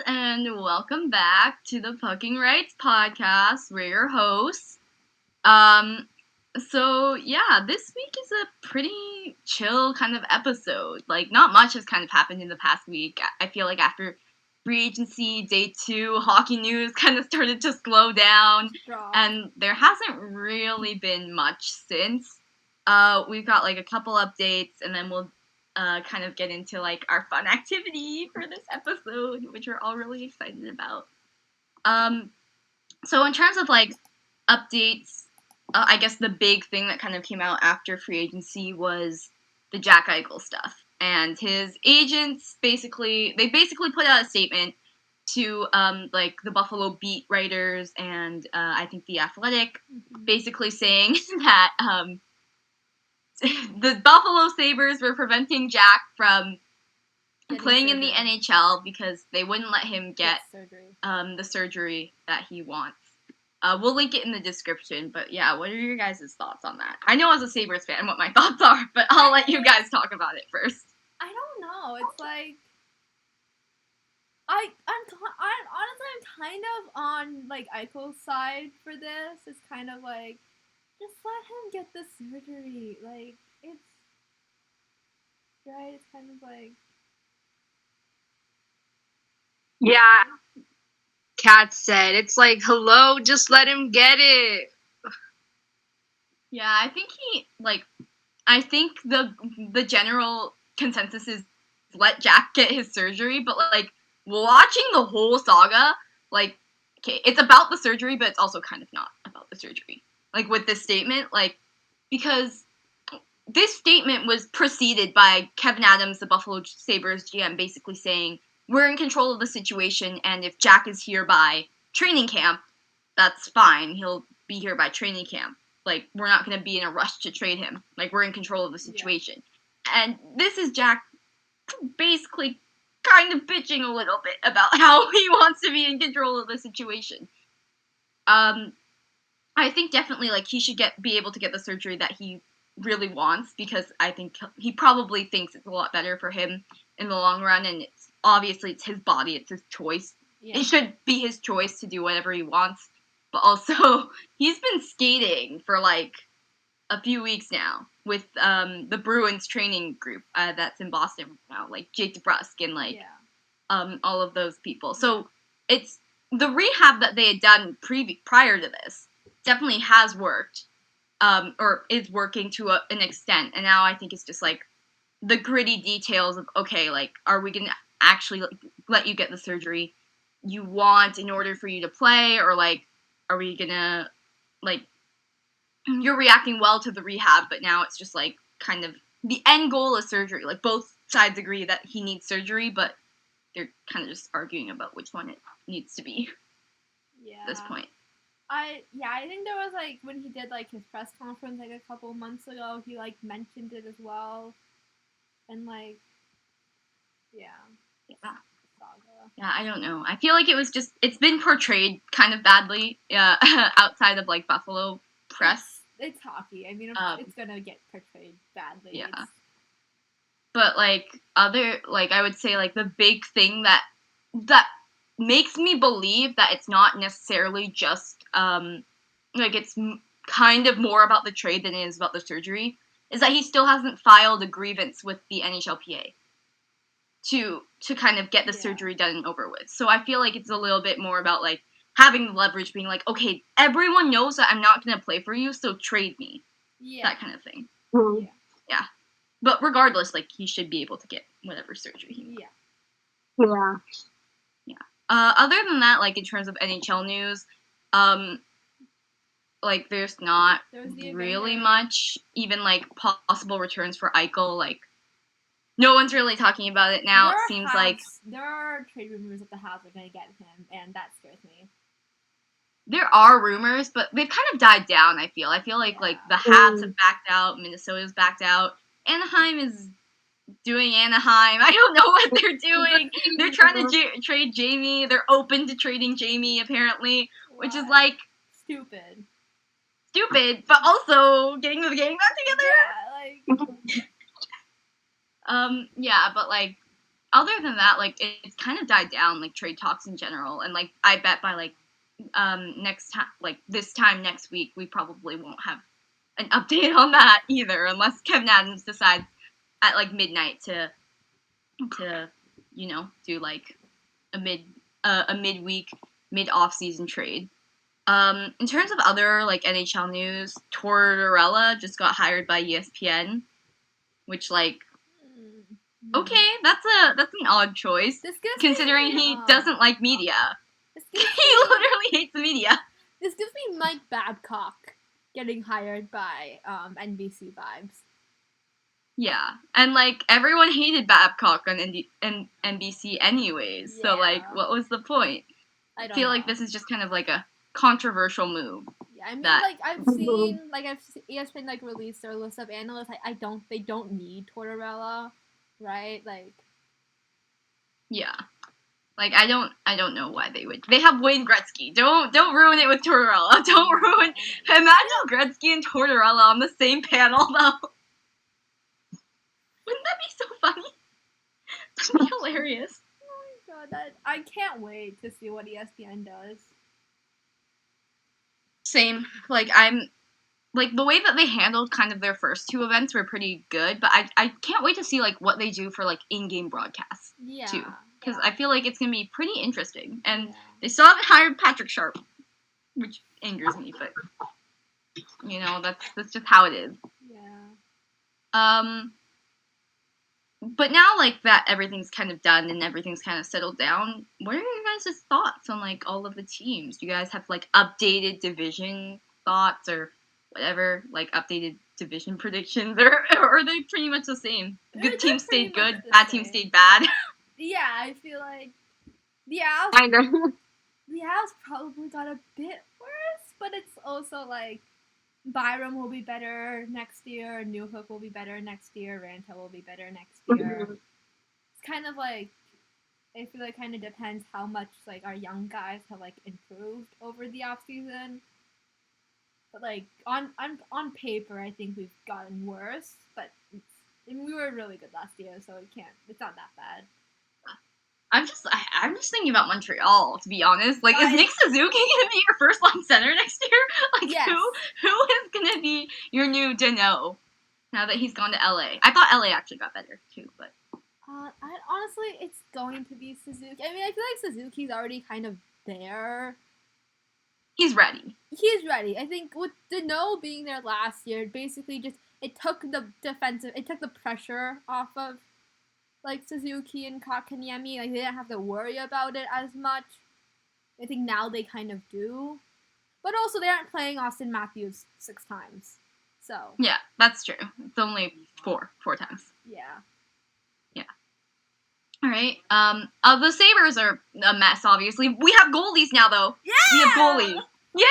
and welcome back to the Pucking Rights Podcast. We're your hosts. Um, this week is a pretty chill kind of episode. Like, not much has kind of happened in the past week. I feel like after free agency day 2, hockey news kind of started to slow down, and there hasn't really been much since. We've got like a couple updates, and then we'll kind of get into like our fun activity for this episode, which we're all really excited about. So in terms of like updates, I guess the big thing that kind of came out after free agency was the Jack Eichel stuff, and his agents basically put out a statement to like the Buffalo beat writers and I think the Athletic, basically saying that the Buffalo Sabres were preventing Jack from playing in the NHL because they wouldn't let him get the surgery that he wants. We'll link it in the description, but yeah, what are your guys' thoughts on that? I know as a Sabres fan what my thoughts are, but I'll let you guys talk about it first. I don't know. It's like honestly I'm kind of on like Eichel's side for this. It's kind of like just let him get the surgery. Like it's right. It's kind of like yeah. Kat said it's like hello, just let him get it. Yeah, I think the general consensus is let Jack get his surgery, but like watching the whole saga, like okay, it's about the surgery, but it's also kind of not about the surgery. Like with this statement, like because this statement was preceded by Kevin Adams, the Buffalo Sabres GM, basically saying we're in control of the situation, and if Jack is here by training camp, that's fine. He'll be here by training camp. Like, we're not going to be in a rush to trade him. Like, we're in control of the situation. Yeah. And this is Jack basically kind of bitching a little bit about how he wants to be in control of the situation. I think definitely, like, he should be able to get the surgery that he really wants, because I think he probably thinks it's a lot better for him in the long run, and it's his body, it's his choice. Yeah. It should be his choice to do whatever he wants. But also, he's been skating for, like, a few weeks now with the Bruins training group that's in Boston right now, like Jake DeBrusk and, like, all of those people. So, it's the rehab that they had done prior to this definitely has worked, or is working to an extent. And now I think it's just, like, the gritty details of, okay, like, are we going to actually let you get the surgery you want in order for you to play, or, like, are we gonna, like, you're reacting well to the rehab, but now it's just, like, kind of, the end goal is surgery. Like, both sides agree that he needs surgery, but they're kind of just arguing about which one it needs to be at this point. I think there was, like, when he did, like, his press conference, like, a couple months ago, he, like, mentioned it as well, and, like, yeah. Yeah, I don't know. I feel like it's been portrayed kind of badly outside of, like, Buffalo press. It's hockey. I mean, it's gonna get portrayed badly. Yeah. But, like, I would say, like, the big thing that makes me believe that it's not necessarily just, like, it's kind of more about the trade than it is about the surgery, is that he still hasn't filed a grievance with the NHLPA. To kind of get the surgery done and over with. So I feel like it's a little bit more about, like, having the leverage, being like, okay, everyone knows that I'm not going to play for you, so trade me. Yeah. That kind of thing. Mm-hmm. Yeah. But regardless, like, he should be able to get whatever surgery he wants. Yeah. Yeah. Other than that, like, in terms of NHL news, like, there's not really much, even, like, possible returns for Eichel, like, no one's really talking about it now. It seems like there are trade rumors that the Habs are going to get him, and that scares me. There are rumors, but they've kind of died down, I feel. I feel like the Habs have backed out, Minnesota's backed out, Anaheim is doing Anaheim. I don't know what they're doing. They're trying to trade Jamie. They're open to trading Jamie, apparently, which is, like, stupid, but also getting the game back together. Yeah, like... Yeah, but, like, other than that, like, it's kind of died down, like, trade talks in general. And, like, I bet by, like, next time, like, this time next week, we probably won't have an update on that either, unless Kevin Adams decides at, like, midnight to do, like, a midweek, mid-off-season trade. In terms of other, like, NHL news, Tortorella just got hired by ESPN, which, like, okay, that's an odd choice, considering he doesn't like media. He literally hates the media. This gives me Mike Babcock getting hired by NBC vibes. Yeah, and, like, everyone hated Babcock on NBC anyways, so, like, what was the point? I feel like this is just kind of, like, a controversial move. Yeah, I mean, like, I've seen ESPN, like, release their list of analysts. They don't need Tortorella, right? Like, yeah. Like, I don't know why they would. They have Wayne Gretzky. Don't ruin it with Tortorella. Don't ruin. Imagine Gretzky and Tortorella on the same panel, though. Wouldn't that be so funny? That'd be hilarious. Oh my god, I can't wait to see what ESPN does. Same. Like, I'm... Like, the way that they handled kind of their first two events were pretty good, but I can't wait to see, like, what they do for, like, in-game broadcasts, too. Because I feel like it's going to be pretty interesting. And they still haven't hired Patrick Sharp, which angers me, but, you know, that's just how it is. Yeah. But now, like, that everything's kind of done and everything's kind of settled down, what are your guys' thoughts on, like, all of the teams? Do you guys have, like, updated division thoughts or whatever, like, updated division predictions, or are they pretty much the same? Good team stayed good, bad team stayed bad? Yeah, I feel like the Avs probably got a bit worse, but it's also, like, Byram will be better next year, Newhook will be better next year, Ranto will be better next year. It's kind of like, I feel like kind of depends how much, like, our young guys have, like, improved over the offseason. But, like, on paper, I think we've gotten worse, but we were really good last year, so it's not that bad. I'm just thinking about Montreal, to be honest. Like, is Nick Suzuki gonna be your first line center next year? Like, yes. Who is gonna be your new Danault now that he's gone to LA? I thought LA actually got better too, but honestly, it's going to be Suzuki. I mean, I feel like Suzuki's already kind of there. He's ready. I think with Danault being there last year, basically just it took the pressure off of, like, Suzuki and Kotkaniemi. Like, they didn't have to worry about it as much. I think now they kind of do. But also, they aren't playing Austin Matthews 6 times. So. Yeah, that's true. It's only 4 times. Yeah. All right. The Sabres are a mess, obviously. We have goalies now, though. Yeah! We have goalies. Yay!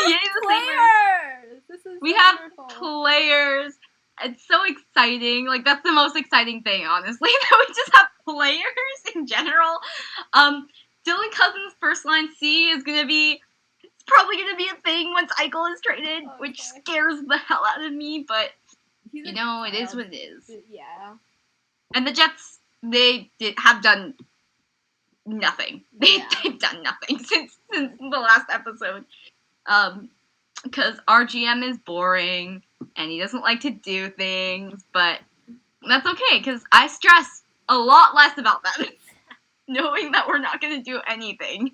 Yay, the Sabres! This is we have players. It's so exciting. Like, that's the most exciting thing, honestly, that we just have players in general. Dylan Cousins' first line C is it's probably gonna be a thing once Eichel is traded, which scares the hell out of me, but, you know, it is what it is. Yeah. And the Jets, they have done nothing. They've done nothing since the last episode. Because our GM is boring, and he doesn't like to do things, but that's okay, because I stress a lot less about that, knowing that we're not going to do anything.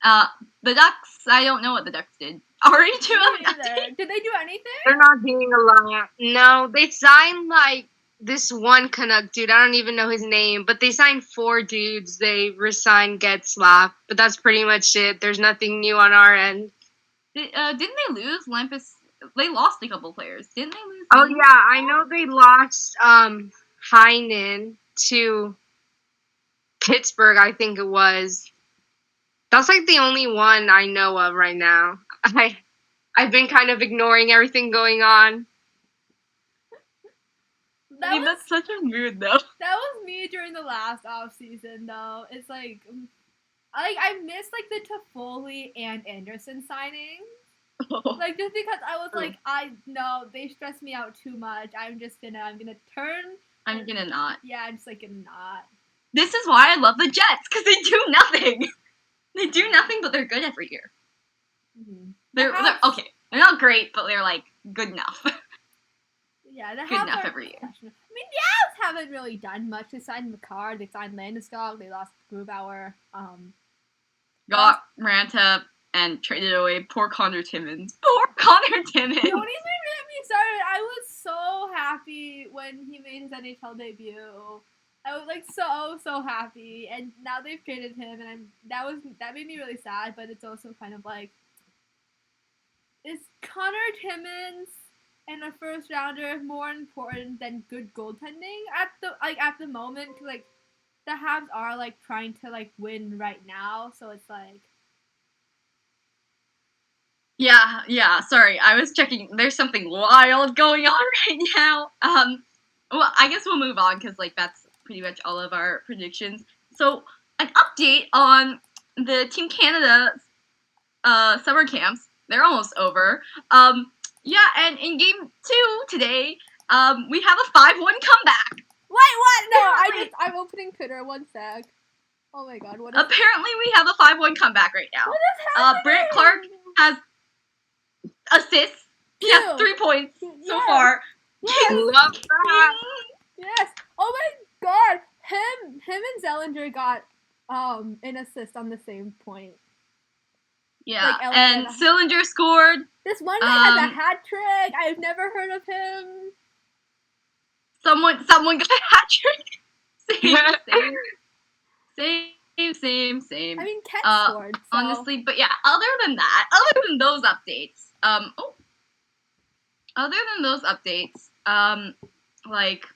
The Ducks, I don't know what the Ducks did. Ari, do you have an update? Did they do anything? They're not doing a lot. No, they signed, like, this one Canuck dude. I don't even know his name, but they signed 4 dudes. They re-signed Getzlaf, but that's pretty much it. There's nothing new on our end. Didn't they lose Lampus? They lost a couple players. Didn't they lose? Oh, yeah. I know they lost Heinen to Pittsburgh, I think it was. That's, like, the only one I know of right now. I've been kind of ignoring everything going on. That's such a mood, though. That was me during the last off-season, though. It's like I missed, like, the Toffoli and Anderson signings. Like, just because I was like, no, they stress me out too much. I'm gonna turn I'm gonna not. Yeah, I'm just like gonna not. This is why I love the Jets, because they do nothing. They do nothing, but they're good every year. Mm-hmm. They're okay. They're not great, but they're like good enough. Yeah, they good have enough every year. I mean, the Avs haven't really done much. They signed McCarr, they signed Landeskog, they lost Grubauer. Got Ranta and traded away poor Connor Timmins. Poor Connor Timmins. Don't even get me started. I was so happy when he made his NHL debut. I was like so happy, and now they've traded him, and that made me really sad. But it's also kind of like, is Connor Timmins and a first rounder more important than good goaltending at the moment? 'Cause, like, the Habs are like trying to like win right now, so it's like. Yeah, sorry. I was checking. There's something wild going on right now. Well, I guess we'll move on because, like, that's pretty much all of our predictions. So, an update on the Team Canada summer camps. They're almost over. Yeah, and in Game 2 today, we have a 5-1 comeback. Wait, what? No, I'm opening Twitter. 1 sec. Oh my god, what is Apparently, we have a 5-1 comeback right now. What is happening? Brant Clark has assists. He has 3 points so far. Yes. Love that. Yes. Oh my god. Him and Zellinger got an assist on the same point. Yeah, Like, and Sillinger scored. This one guy has a hat trick. I've never heard of him. Someone got a hat trick. Same. I mean, Kent scored. So. Honestly, but yeah, other than those updates, like,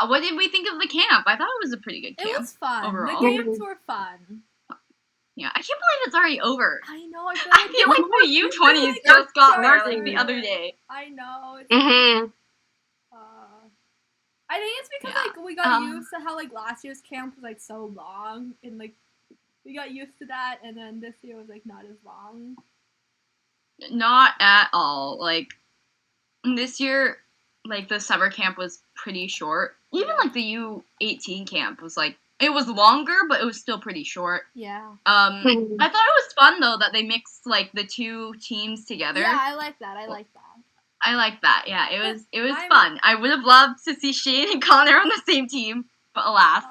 what did we think of the camp? I thought it was a pretty good camp. It was fun. Overall. The games were fun. Yeah, I can't believe it's already over. I know. I feel like the U20s just got there like the other day. I know. Mm-hmm. I think it's because like we got used to how like last year's camp was like so long, and like we got used to that, and then this year was like not as long. Not at all. Like this year, like the summer camp was pretty short. Even like the U18 camp was like it was longer, but it was still pretty short. Yeah. I thought it was fun though that they mixed like the two teams together. Yeah, I like that. I like that. Yeah, it was fun. I would have loved to see Shane and Connor on the same team, but alas,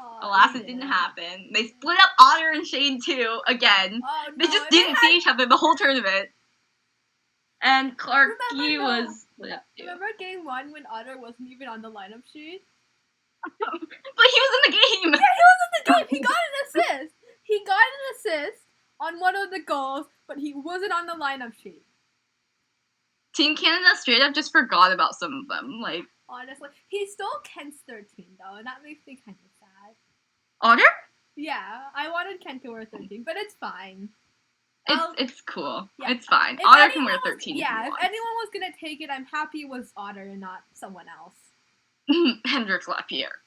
it didn't happen. They split up Otter and Shane too again. Oh, no, they just didn't see each other the whole tournament. And Clarky was split up too. Remember game 1 when Otter wasn't even on the lineup sheet? But he was in the game. Yeah, he was in the game. He got an assist. He got an assist on one of the goals, but he wasn't on the lineup sheet. Team Canada straight up just forgot about some of them. Like honestly, he stole Kent's 13 though, and that makes me kind of sad. Otter? Yeah, I wanted Kent to wear 13, but it's fine. It's cool. Yeah. It's fine. If Otter can wear 13. Yeah, if anyone was gonna take it, I'm happy it was Otter and not someone else. Hendrix Lapierre.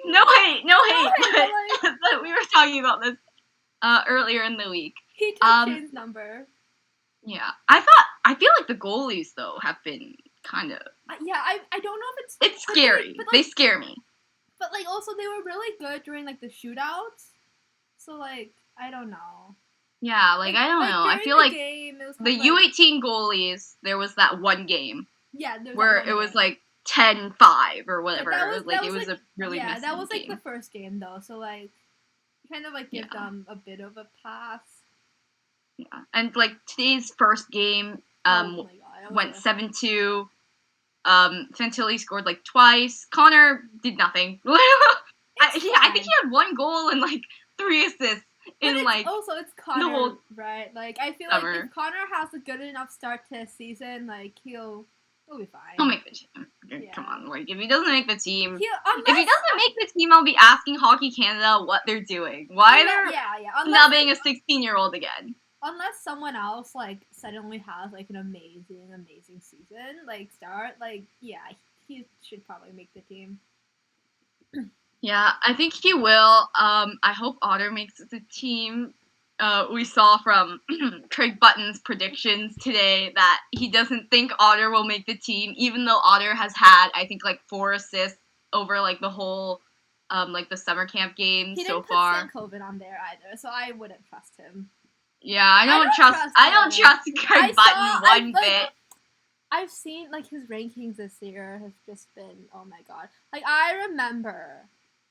No hate. But we were talking about this earlier in the week. He took Shane's number. Yeah, I feel like the goalies though have been kind of. Yeah, I don't know if it's scary. They scare me. But like also they were really good during like the shootouts. So like I don't know. Yeah, like I don't know. I feel like game, the U18 goalies. There was that one game. Yeah, where it was like 10-5 or whatever. It was a really yeah. That was like game. the first game though, so like kind of like give them a bit of a pass. Yeah, and like today's first game went 7-2. Fantilli scored like twice. Connor did nothing. I think he had 1 goal and like 3 assists in like. Also, it's Connor, right? Like I feel summer. Like if Connor has a good enough start to his season, like he'll be fine. He'll make the team. Yeah. Come on, like if he doesn't make the team, if he doesn't make the team, I'll be asking Hockey Canada what they're doing. Why they're snubbing a 16-year-old again. Unless someone else like suddenly has like an amazing season, like start, like he should probably make the team. Yeah, I think he will. I hope Otter makes the team. we saw from Craig Button's predictions today that he doesn't think Otter will make the team, even though Otter has had, I think, like 4 assists over like the whole, like the summer camp games so far. He didn't put Stan Coven on there either, so I wouldn't trust him. Yeah, I don't trust Craig Button one bit. I've seen like his rankings this year have just been, oh my god. Like I remember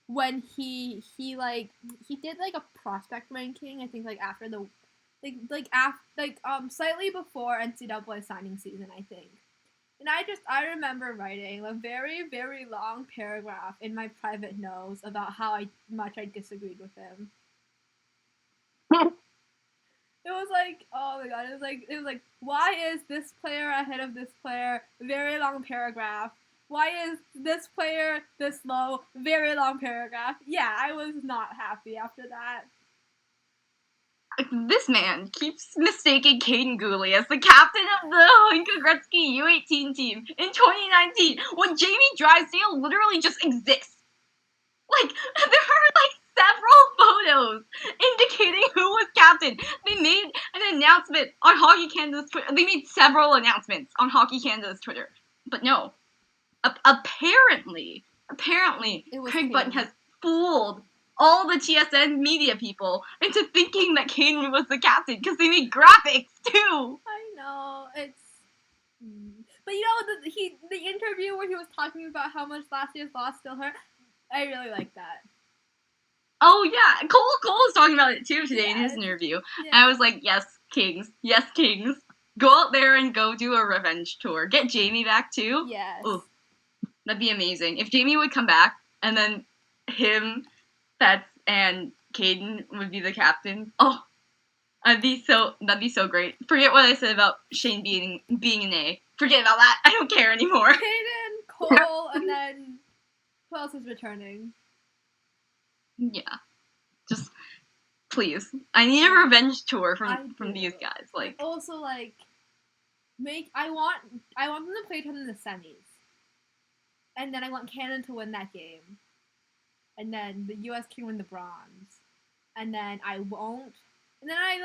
when he did like a prospect ranking, I think like after the slightly before NCAA signing season, I think. And I remember writing a very, very long paragraph in my private notes about how much I disagreed with him. It was like, oh my god, it was like, why is this player ahead of this player? Very long paragraph. Why is this player this low? Very long paragraph. Yeah, I was not happy after that. This man keeps mistaking Caden Gooley as the captain of the Hlinka Gretzky U18 team in 2019 when Jamie Drysdale literally just exists. Like, there are like several photos indicating who was captain. They made an announcement on Hockey Canada's Twitter. They made several announcements on Hockey Canada's Twitter. But no. Apparently, Craig Button has fooled all the TSN media people into thinking that Caden was the captain because they made graphics too. I know, it's... But you know, the interview where he was talking about how much last year's loss still hurt, I really like that. Oh yeah, Cole was talking about it too today in his interview. Yeah. And I was like, yes, Kings. Go out there and go do a revenge tour. Get Jamie back too. Yes. Ooh, that'd be amazing. If Jamie would come back and then him, Fetz, and Caden would be the captain. Oh, that'd be so great. Forget what I said about Shane being an A. Forget about that. I don't care anymore. Caden, Cole, and then who else is returning? Yeah. Just please. I need a revenge tour from these guys. Like also like I want them to play each other in the semis. And then I want Canada to win that game. And then the US can win the bronze. And then I won't I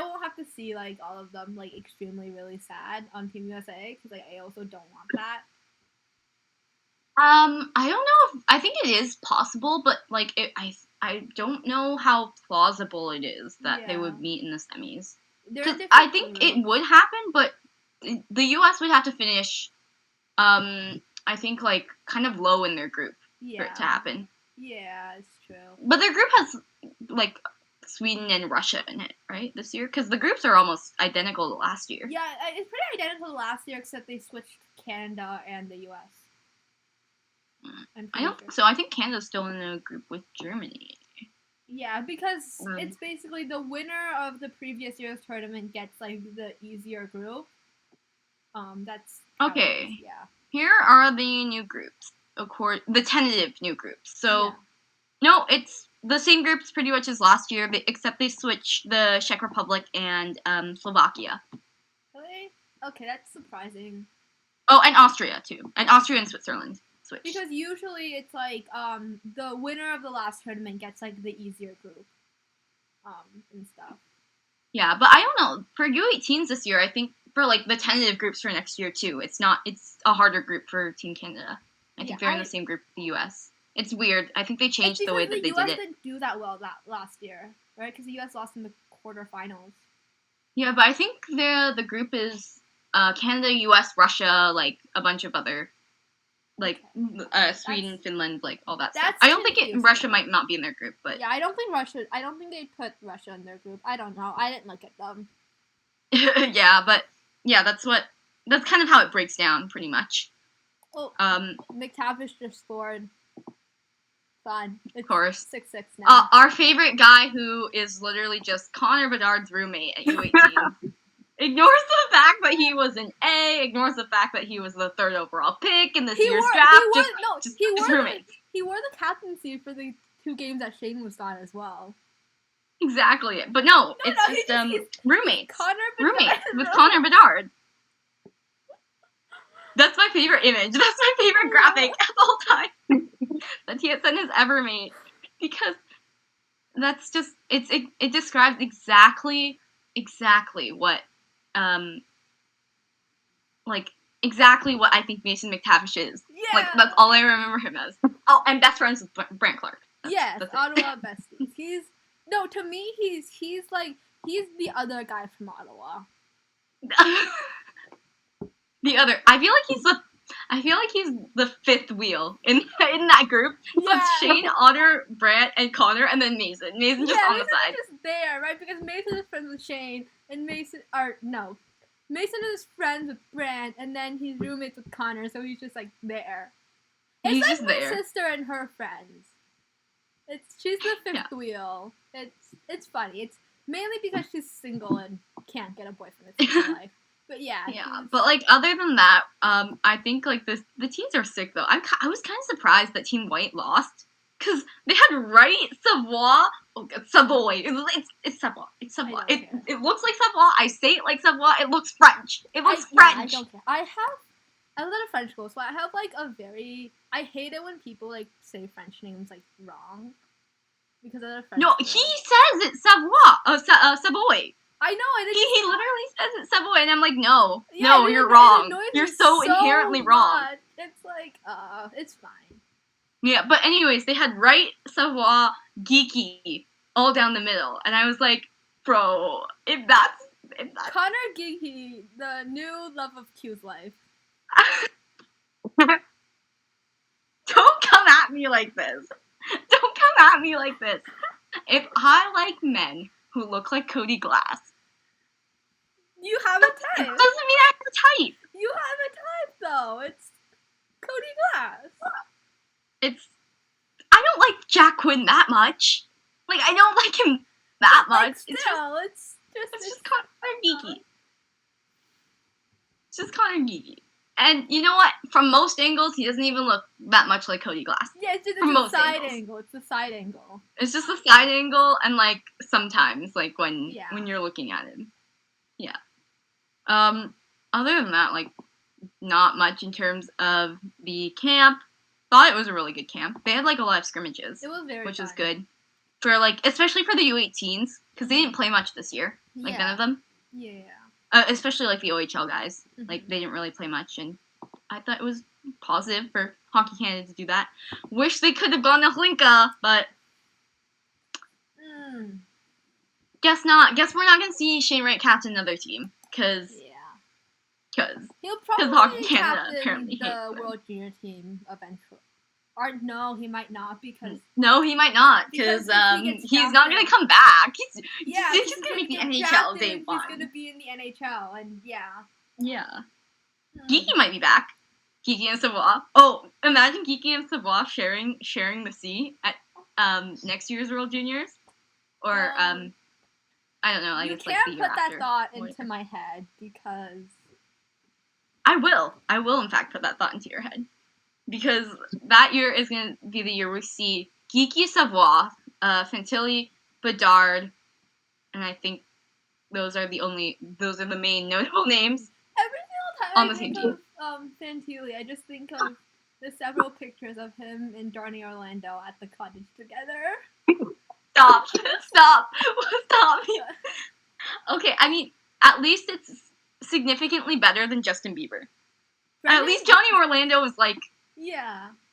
won't have to see like all of them like extremely really sad on Team USA because like I also don't want that. I don't know I think it is possible, but like I don't know how plausible it is that they would meet in the semis. I think it would happen, but the US would have to finish I think like kind of low in their group for it to happen. Yeah, it's true. But their group has like Sweden and Russia in it, right, this year? Because the groups are almost identical to last year. Yeah, it's pretty identical to last year, except they switched Canada and the US. So I think Canada's still in a group with Germany. Yeah, because it's basically the winner of the previous year's tournament gets like the easier group. That's okay. Yeah. Here are the new groups, the tentative new groups. So, no, it's the same groups pretty much as last year, except they switched the Czech Republic and Slovakia. Really? Okay, that's surprising. Oh, and Austria too, and Austria and Switzerland switched. Because usually it's like the winner of the last tournament gets like the easier group, and stuff. Yeah, but I don't know. For U18s this year, I think for like the tentative groups for next year too, it's a harder group for Team Canada. I think they're in the same group with the US. It's weird. I think they changed the way that they did it. The US didn't do that well last year, right? Because the US lost in the quarterfinals. Yeah, but I think the group is Canada, US, Russia, like a bunch of other, like Sweden, Finland, like all that stuff. I don't think Russia might not be in their group, but yeah, I don't think they put Russia in their group. I don't know. I didn't look at them. Yeah, but yeah, that's kind of how it breaks down, pretty much. Oh, McTavish just scored. Fine. It's of course. 6-6 now. Our favorite guy, who is literally just Connor Bedard's roommate at U18, ignores the fact that he was an A, ignores the fact that he was the 3rd overall pick in this year's draft. He wore the captaincy for the 2 games that Shane was on as well. Exactly, but it's roommates. Roommates with Connor Bedard. That's my favorite image. That's my favorite graphic of all time that TSN has ever made. Because that's just it describes exactly what like exactly what I think Mason McTavish is. Yeah. Like that's all I remember him as. Oh, and best friends with Brant Clark. Yes, that's Ottawa besties. To me he's the other guy from Ottawa. The other, I feel like he's the fifth wheel in that group. So it's Shane, Otter, Brant, and Connor, and then Mason. Mason just on the side. Just there, right? Because Mason is friends with Shane, and Mason is friends with Brant, and then he's roommates with Connor, so he's just like there. It's like my sister and her friends. She's the fifth wheel. It's funny. It's mainly because she's single and can't get a boyfriend in her life. But yeah. But like other than that, I think like the teams are sick though. I was kind of surprised that Team White lost because they had Wright, Savoy. It's Savoy. It's Savoy. It looks like Savoy. I say it like Savoy. It looks French. It looks French. I don't care. I was at a French school, so I have like I hate it when people like say French names like wrong because of the French. No, he says it's Savoy. Savoy. I know, and he literally says it's Savoy, and I'm like, no, you're wrong. You're so inherently wrong. It's like, it's fine. Yeah, but anyways, they had Wright, Savoy, Geeky, all down the middle, and I was like, bro, if that's Connor Geeky, the new love of Q's life. Don't come at me like this. Don't come at me like this. If I like men who look like Cody Glass, you have a type. Doesn't mean I have a type. You have a type, though. It's Cody Glass. I don't like Jack Quinn that much. Like, I don't like him that much. Still, it's just Connor Geeky. It's just Connor Geeky. And you know what? From most angles, he doesn't even look that much like Cody Glass. Yeah, it's just a side angle. It's the side angle. It's just the side angle, and like sometimes, like when you're looking at him. Yeah. Other than that, like not much in terms of the camp. Thought it was a really good camp. They had like a lot of scrimmages. It was which fun. Was good for like especially for the U18s because they didn't play much this year. Like none of them. Yeah. Especially like the OHL guys. Mm-hmm. Like they didn't really play much, and I thought it was positive for Hockey Canada to do that. Wish they could have gone to Hlinka, but guess not. Guess we're not gonna see Shane Wright captain another team because he'll probably Hockey Canada apparently the World Junior team eventually. Or no, he might not because he's not gonna come back. He's just gonna make the NHL day one. He's gonna be in the NHL, and yeah. Geeky might be back. Geeky and Savoy. Oh, imagine Geeky and Savoy sharing the C at next year's World Juniors, or I don't know. I guess like the year after. You can't put that thought into my head because I will in fact put that thought into your head. Because that year is going to be the year we see Geeky, Savoy, Fantilli, Bedard, and I think those are the main notable names. Every single time I think of Fantilli, I just think of the several pictures of him and Johnny Orlando at the cottage together. Stop. Okay, I mean, at least it's significantly better than Justin Bieber. At least Johnny Orlando is like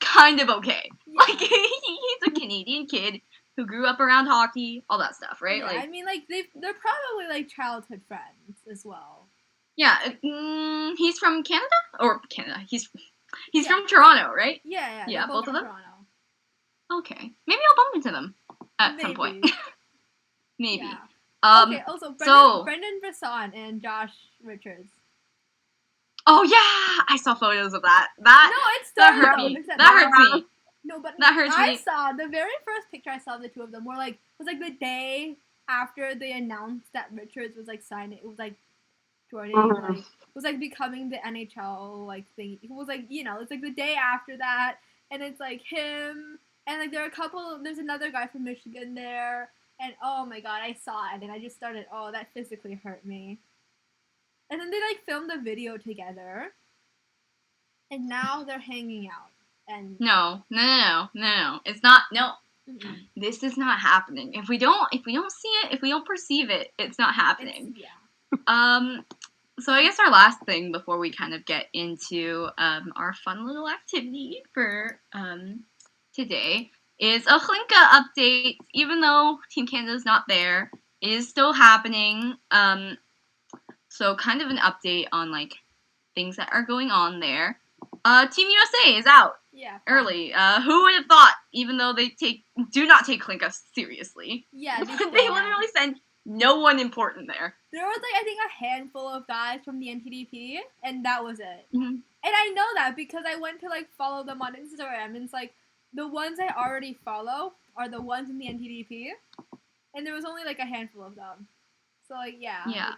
kind of okay. Yeah. Like he's a Canadian kid who grew up around hockey, all that stuff, right? Yeah, like I mean, like they're probably like childhood friends as well. Yeah, he's from Canada or Canada. He's from Toronto, right? Yeah. Both of them. Toronto. Okay, maybe I'll bump into them at some point. Maybe. Yeah. Okay. Also, Brendan Brisson and Josh Richards. Oh yeah, I saw photos of that. That hurt me. That hurts me. No, but that hurts me. I saw the very first picture I saw of the two of them was like the day after they announced that Richards was like signing. It was like Jordan was like becoming the NHL like thing. It was like it's like the day after that, and it's like him and like there's another guy from Michigan there, and oh my god, I saw it and I just started that physically hurt me. And then they like filmed a video together, and now they're hanging out. And no, it's not. No, This is not happening. If we don't see it, if we don't perceive it, it's not happening. So I guess our last thing before we kind of get into our fun little activity for today is a Hlinka update. Even though Team Canada's not there, it is still happening. So kind of an update on like things that are going on there. Team USA is out. Yeah. Early. Who would have thought? Even though they do not take Hlinka seriously. Yeah. They literally send no one important there. There was like I think a handful of guys from the NTDP, and that was it. Mm-hmm. And I know that because I went to like follow them on Instagram, and it's like the ones I already follow are the ones in the NTDP, and there was only like a handful of them. So like yeah.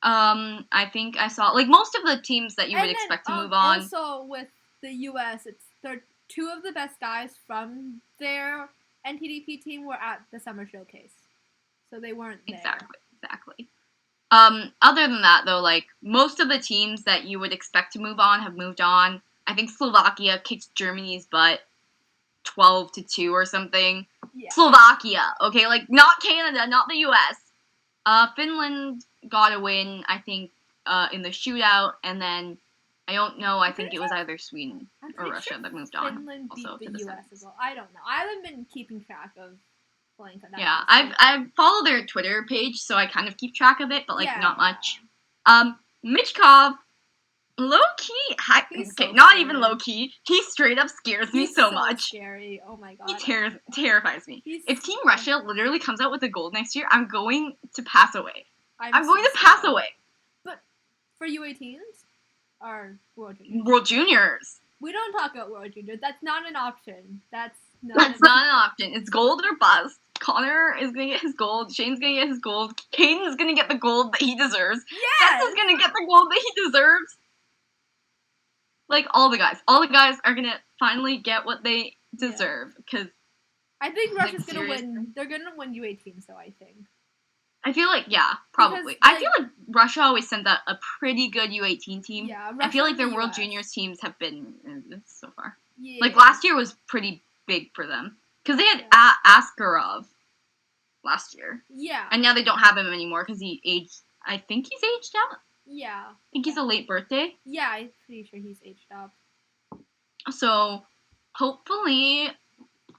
I think I saw like most of the teams that you would expect to move on. Also with the US, they're two of the best guys from their NTDP team were at the summer showcase, so they weren't there. Exactly. Other than that, though, like most of the teams that you would expect to move on have moved on. I think Slovakia kicked Germany's butt 12-2 or something. Yeah. Slovakia, okay, like not Canada, not the US. Finland got a win, I think, in the shootout, and then I don't know. I think it was either Sweden or Russia that moved on. Finland beat the US as well. I don't know. I haven't been keeping track of Hlinka. Yeah, I follow their Twitter page, so I kind of keep track of it, but like not much. Michkov, low key. Not even low key. He straight up scares me so much. Scary. Oh my god. He terrifies me. If Team Russia literally comes out with a gold next year, I'm going to pass away. I'm going to pass away. But for U18s or World Juniors? World Juniors. We don't talk about World Juniors. That's not an option. That's not an option. It's gold or bust. Connor is going to get his gold. Shane's going to get his gold. Caden's going to get the gold that he deserves. Yes! Jess is going to get the gold that he deserves. Like, all the guys. All the guys are going to finally get what they deserve. Because I think Russia's going to win. They're going to win U18s, though, I think. I feel like, yeah, probably. Because, I feel like Russia always sent out a pretty good U18 team. Yeah, I feel like their World Juniors teams have been so far. Yeah. Like, last year was pretty big for them. Because they had Askarov last year. Yeah. And now they don't have him anymore because he aged. I think he's aged out. Yeah. I think he's a late birthday. Yeah, I'm pretty sure he's aged up. So, hopefully,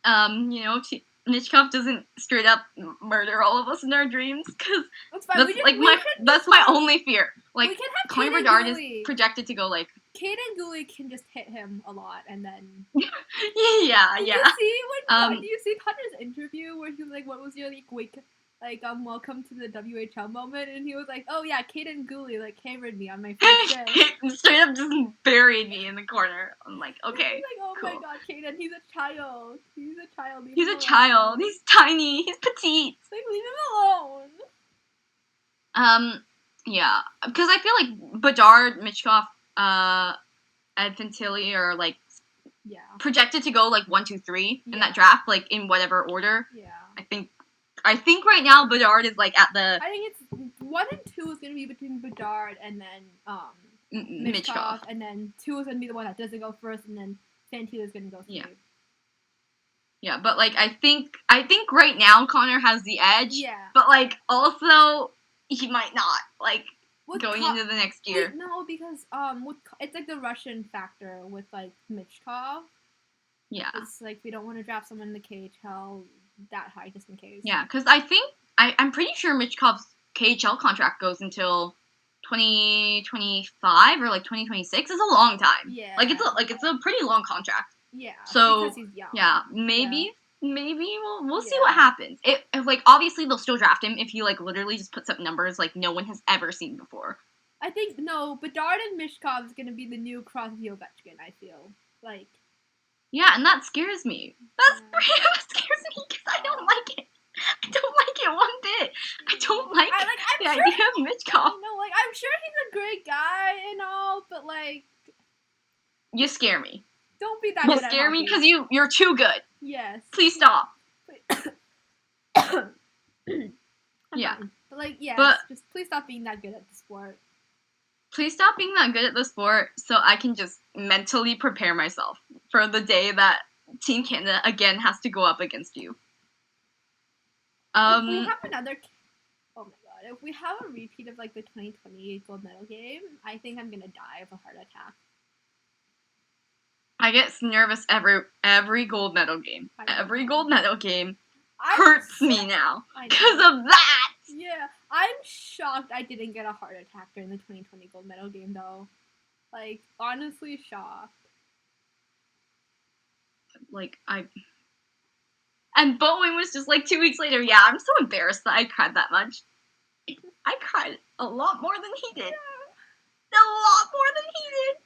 Michkov doesn't straight up murder all of us in our dreams, because that's my only fear. Like, Connor Bedard is projected to go like. Cade and Gooley can just hit him a lot, and then. yeah. Did you see Connor's interview where he was like, "What was your welcome to the WHL moment?" And he was like, "Oh yeah, Cade and Gooley hammered me on my first day." Straight up just buried me in the corner. I'm like, okay. He's like, "Oh cool. my god, Caden, he's a child. He's a child. He's a child. He's tiny. He's petite. Like, leave him alone." Yeah, because I feel like Bedard, Michkov, Fantilli are projected to go 1, 2, 3 in that draft, in whatever order. Yeah. I think right now Bedard is at the. I think it's 1 and 2 is gonna be between Bedard and then Michkov, and then 2 is gonna be the one that doesn't go first, and then Fantilli is gonna go 3. Yeah, but I think right now Connor has the edge. Yeah. But also he might not going into the next year. No, because it's the Russian factor with Michkov. Yeah. It's we don't want to draft someone in the KHL that high just in case. Yeah, because I'm pretty sure Michkov's KHL contract goes until 2025 or 2026. It's a long time. Yeah. It's a pretty long contract. Yeah. So because he's young. Yeah, maybe we'll see what happens. If obviously they'll still draft him if he literally just puts up numbers no one has ever seen before. I think Bedard and Michkov is gonna be the new Crosby Ovechkin. I feel Yeah, and that scares me. That scares me because I don't like it. I don't like it one bit. I don't like the idea of Michkov. I'm sure he's a great guy and all, but you scare me. Don't be that good. You scare me because you're too good. Yes. Please stop. Yeah. But just please stop being that good at the sport. Please stop being that good at the sport so I can just mentally prepare myself for the day that Team Canada again has to go up against you. If we have another, oh my god! If we have a repeat of like the 2020 gold medal game, I think I'm gonna die of a heart attack. I get nervous every gold medal game. Every gold medal game hurts me now because of that. Yeah, I'm shocked I didn't get a heart attack during the 2020 gold medal game though. Like, honestly shocked. Like, and Bowen was just like 2 weeks later, yeah, I'm so embarrassed that I cried that much. I cried a lot more than he did. A lot more than he did.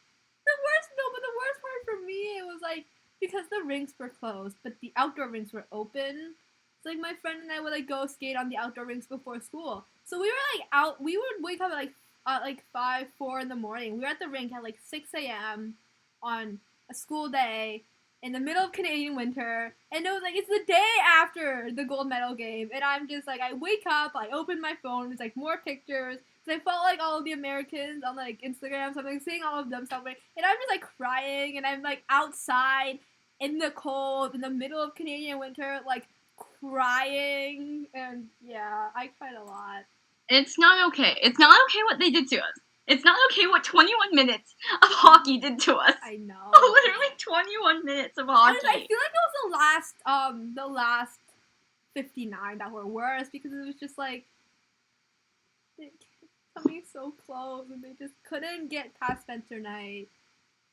But the worst part for me, it was like, because the rinks were closed, but the outdoor rinks were open. So like my friend and I would like go skate on the outdoor rinks before school. So we were like out, we would wake up at like 4 in the morning. We were at the rink at like 6 a.m. on a school day in the middle of Canadian winter. And it was like, it's the day after the gold medal game. And I'm just like, I wake up, I open my phone, there's like more pictures. I felt like all of the Americans on like Instagram, so I'm like seeing all of them celebrate, and I'm just like crying, and I'm like outside in the cold, in the middle of Canadian winter, like crying, and yeah, I cried a lot. It's not okay. It's not okay what they did to us. It's not okay what 21 minutes of hockey did to us. I know. Literally 21 minutes of hockey. I feel like it was the last 59 that were worse, because it was just like coming so close, and they just couldn't get past Spencer Knight.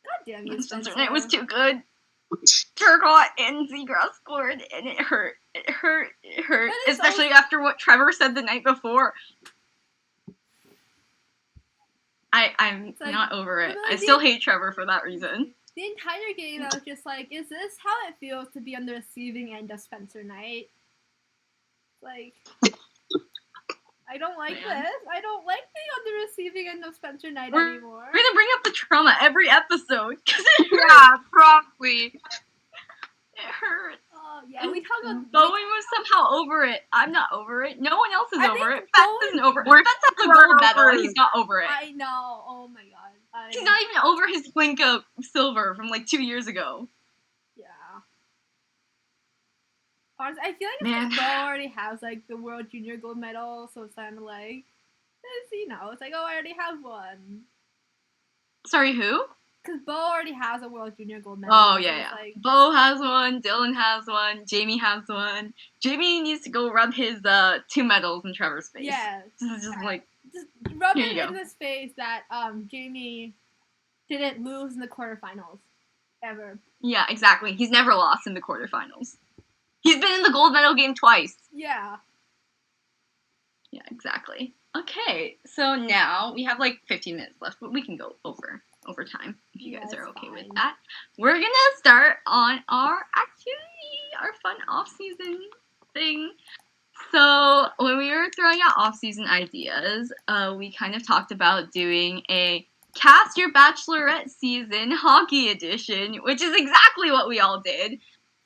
God damn you, Spencer. Spencer Knight was too good. Turcotte and Zegras scored, and it hurt. It hurt. Especially after what Trevor said the night before. I'm like, not over it. I still hate Trevor for that reason. The entire game, I was just like, is this how it feels to be on the receiving end of Spencer Knight? Like, I don't like this. I don't like being on the receiving end of Spencer Knight anymore. We're gonna bring up the trauma every episode. Yeah, probably. It hurts. Oh, yeah, we talk about... Bowen was somehow over it. I'm not over it. No one else is over it. Fats isn't over it. We're Fats has the gold medal, and he's not over it. I know. Oh, my God. He's not even over his Hlinka silver from, like, 2 years ago. Yeah. Honestly, I feel like Bo already has, like, the World Junior gold medal, so it's kind of like, it's like, oh, I already have one. Sorry, who? Because Bo already has a World Junior gold medal. Oh, yeah. Like, Bo has one, Dylan has one, Jamie has one. Jamie needs to go rub his 2 medals in Trevor's face. Yeah. Just rub it in his face that Jamie didn't lose in the quarterfinals. Ever. Yeah, exactly. He's never lost in the quarterfinals. He's been in the gold medal game twice. Yeah. Yeah, exactly. Okay, so now we have like 15 minutes left, but we can go over time if you guys are okay with that. We're gonna start on our activity, our fun off-season thing. So when we were throwing out off-season ideas, we kind of talked about doing a Cast Your Bachelorette Season Hockey Edition, which is exactly what we all did.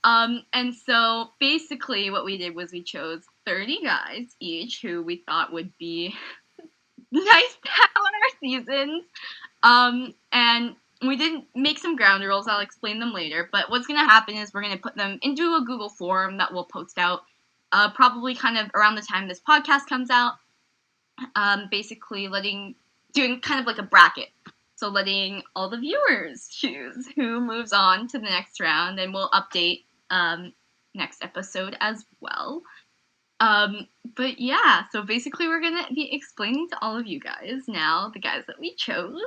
And so basically what we did was we chose 30 guys each who we thought would be nice to have on our seasons. And we did make some ground rules. I'll explain them later. But what's going to happen is we're going to put them into a Google form that we'll post out probably kind of around the time this podcast comes out. Basically doing kind of like a bracket. So letting all the viewers choose who moves on to the next round, and we'll update next episode as well. But yeah, so basically we're going to be explaining to all of you guys now the guys that we chose,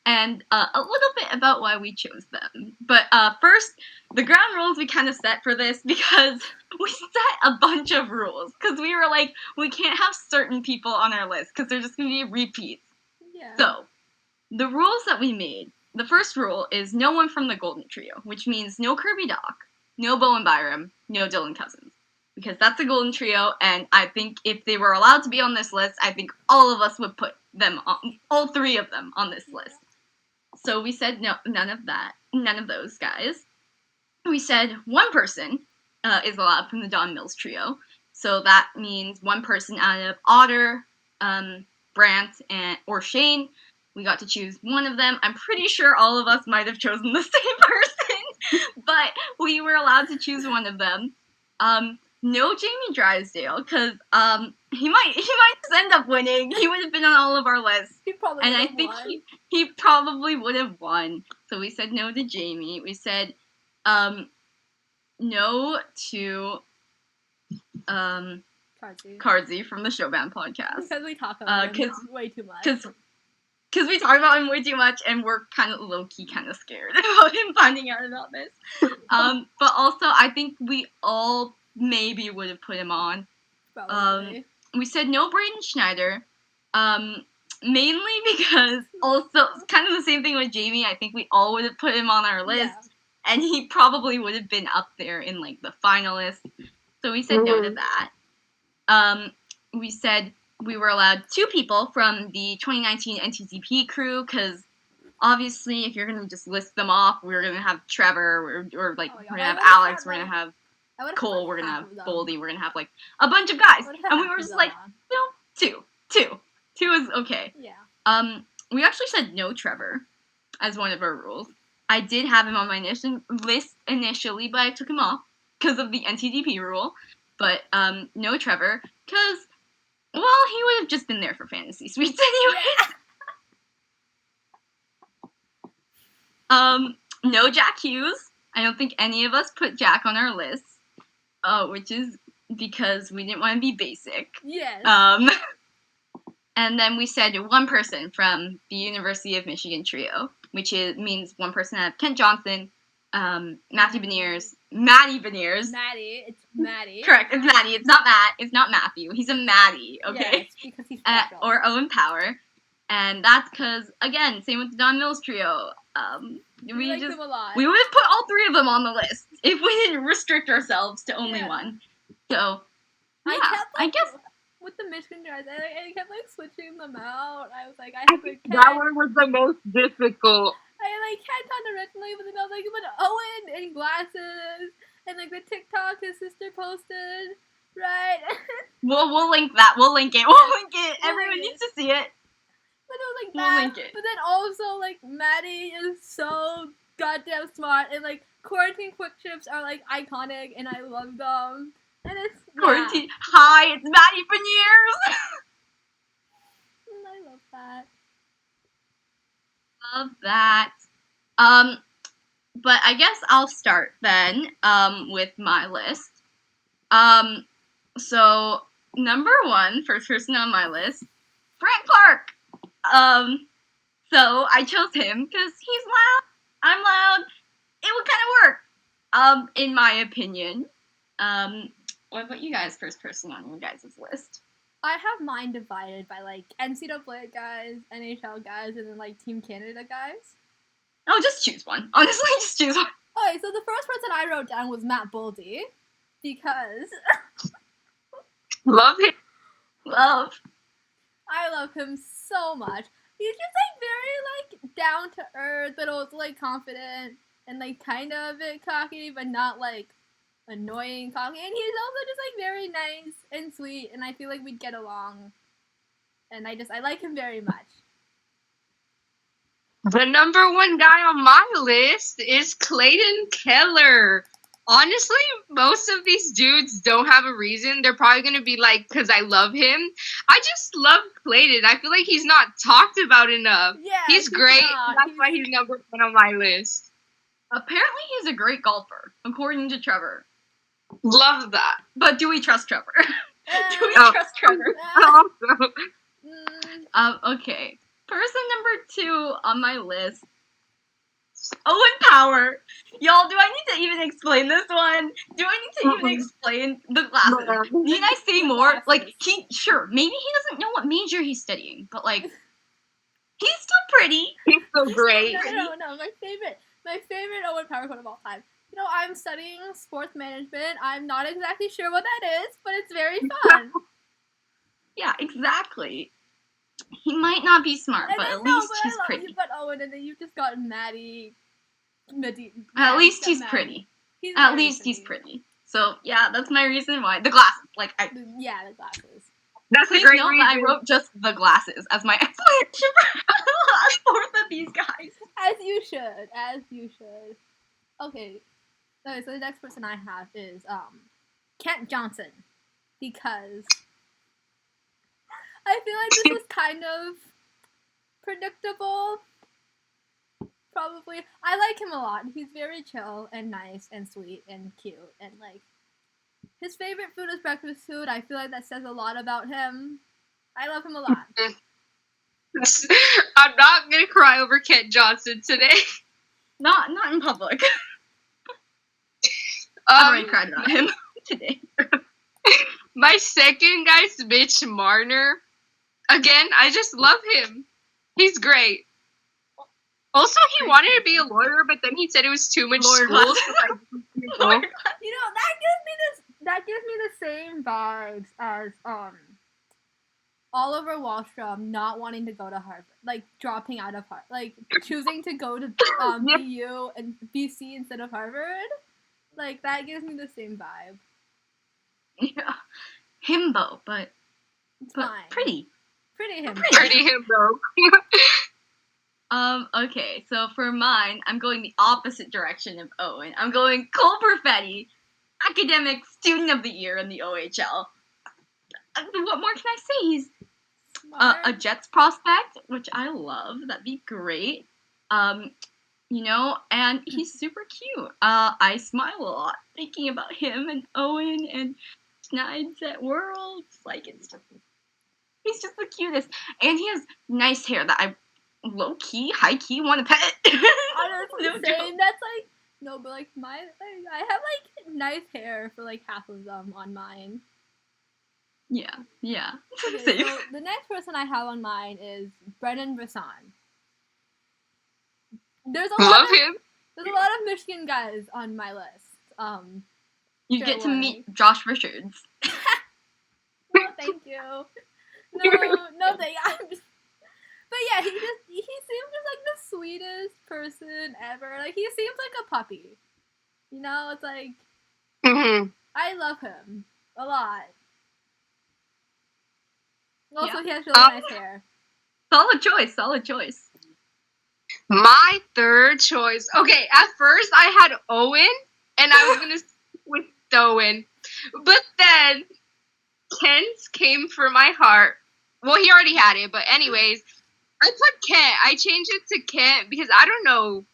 and a little bit about why we chose them. But first, the ground rules we kind of set for this because we set a bunch of rules. Because we were like, we can't have certain people on our list because they're just going to be repeats. Yeah. So, the rules that we made, the first rule is no one from the Golden Trio, which means no Kirby Doc, no Bowen Byram, no Dylan Cousins. Because that's a Golden Trio, and I think if they were allowed to be on this list, I think all of us would put them on, all 3 of them on this list. So we said no, none of those guys. We said one person is allowed from the Don Mills Trio. So that means one person out of Otter, Brant, or Shane. We got to choose one of them. I'm pretty sure all of us might have chosen the same person. But we were allowed to choose one of them. No Jamie Drysdale, because he might just end up winning. He would have been on all of our lists. He probably And I would've think won. he probably would have won. So we said no to Jamie. We said no to Cardzy from the Showbound podcast. Because we talk about him way too much. Because we talk about him way too much, and we're kind of low-key kind of scared about him finding out about this. But also, I think we all maybe would have put him on. Probably. We said no Braden Schneider, mainly because also kind of the same thing with Jamie. I think we all would have put him on our list, and he probably would have been up there in like the finalists. So we said no to that. We said we were allowed 2 people from the 2019 NTTP crew, because obviously if you're going to just list them off, we're going to have Trevor, or like we're going to have Alex, we're going to have Cole, we're going to have Boldy, we're going to have like a bunch of guys. And we were just like, no, 2 is okay. Yeah. We actually said no Trevor as one of our rules. I did have him on my list initially, but I took him off because of the NTDP rule. But no Trevor, because, well, he would have just been there for fantasy suites anyway. No Jack Hughes. I don't think any of us put Jack on our list, which is because we didn't want to be basic. Yes. And then we said 1 person from the University of Michigan trio, which means 1 person out of Kent Johnson, Maddie Beniers. Maddie. It's Maddie. Correct. It's Maddie. It's not Matt. It's not Matthew. He's a Maddie. Okay. Yes, because he's special. Or Owen Power, and that's because again, same with the Don Mills trio. We like them a lot. We would have put all 3 of them on the list if we didn't restrict ourselves to only 1. So yeah, I guess with the Michigan guys, I kept like switching them out. I was like, I have like that one was the most difficult. I like Kent on originally, but then I was like, but Owen in glasses, and like the TikTok his sister posted, right? We'll link that. We'll link it. Everyone needs to see it. But it was like We'll link it. But then also like Maddie is so goddamn smart, and like quarantine quick ships are like iconic, and I love them. And it's quarantine. Hi, it's Maddie Beniers. I love that. Love that. But I guess I'll start then with my list. So number 1, first person on my list, Frank Clark. So I chose him because he's loud. I'm loud. It would kind of work. In my opinion. What about you guys? First person on your guys' list. I have mine divided by, like, NCAA guys, NHL guys, and then, like, Team Canada guys. Oh, just choose one. Honestly, just choose one. Okay, so the first person I wrote down was Matt Boldy, because... Love him. I love him so much. He's just, like, very, like, down-to-earth, but also, like, confident, and, like, kind of a bit cocky, but not, like, annoying cocky, and he's also just like very nice and sweet, and I feel like we'd get along, and I like him very much. The number 1 guy on my list is Clayton Keller. Honestly, most of these dudes don't have a reason. They're probably gonna be like, because I love him. I just love Clayton. I feel like he's not talked about enough. Yeah, he's great. That's why he's number 1 on my list. Apparently, he's a great golfer, according to Trevor. Love that. But do we trust Trevor? Do we trust Trevor? Okay. Person number 2 on my list, Owen Power. Y'all, do I need to even explain this one? Do I need to even explain the glasses? Need I say more? Like, maybe he doesn't know what major he's studying, but like, he's still pretty. He's so great. No, my favorite Owen Power quote of all time. You know, I'm studying sports management. I'm not exactly sure what that is, but it's very fun. Yeah, exactly. He might not be smart, but at least he's pretty. You've got Owen, and then you've just got Maddie. At least he's pretty. At least he's pretty. So, yeah, that's my reason why. The glasses. Yeah, the glasses. That's a great reason. I wrote just the glasses as my explanation for both of these guys. As you should. Okay. Okay, so the next person I have is Kent Johnson, because I feel like this was kind of predictable. Probably. I like him a lot. He's very chill and nice and sweet and cute, and like his favorite food is breakfast food. I feel like that says a lot about him. I love him a lot. I'm not gonna cry over Kent Johnson today. Not in public. I've already cried about him today. My second guy's Mitch Marner. Again, I just love him. He's great. Also, he wanted to be a lawyer, but then he said it was too much Lawyer school. class. So You know, that gives me the same vibes as Oliver Wallstrom not wanting to go to Harvard, like dropping out of Harvard, like choosing to go to BU and BC instead of Harvard. Like that gives me the same vibe. Yeah. Himbo, but It's fine. pretty. Pretty him. Pretty him though. Okay, so for mine, I'm going the opposite direction of Owen. I'm going Cole Perfetti, Academic Student of the Year in the OHL. What more can I say? He's a Jets prospect, which I love. That'd be great. You know, and he's super cute. I smile a lot thinking about him and Owen and Schneid's at Worlds. Like, he's just the cutest. And he has nice hair that I low-key, high-key want to pet. Honestly, No same. joke. That's like no, but like I have like nice hair for like half of them on mine. Yeah. Okay, Same. so the next person I have on mine is Brennan Brisson. There's a Love him. There's a lot of Michigan guys on my list. You Sure, get to why? meet Josh Richards. No, thank you. No, thank you. But yeah, he seems just like the sweetest person ever. Like he seems like a puppy. You know, it's like Mm-hmm. I love him a lot. Also, Yeah. he has really nice hair. Solid choice. My third choice. Okay, at first I had Owen, and I was gonna stick with Owen, but then Kent came for my heart. Well, he already had it, but anyways, I put Kent. I changed it to Kent because I don't know.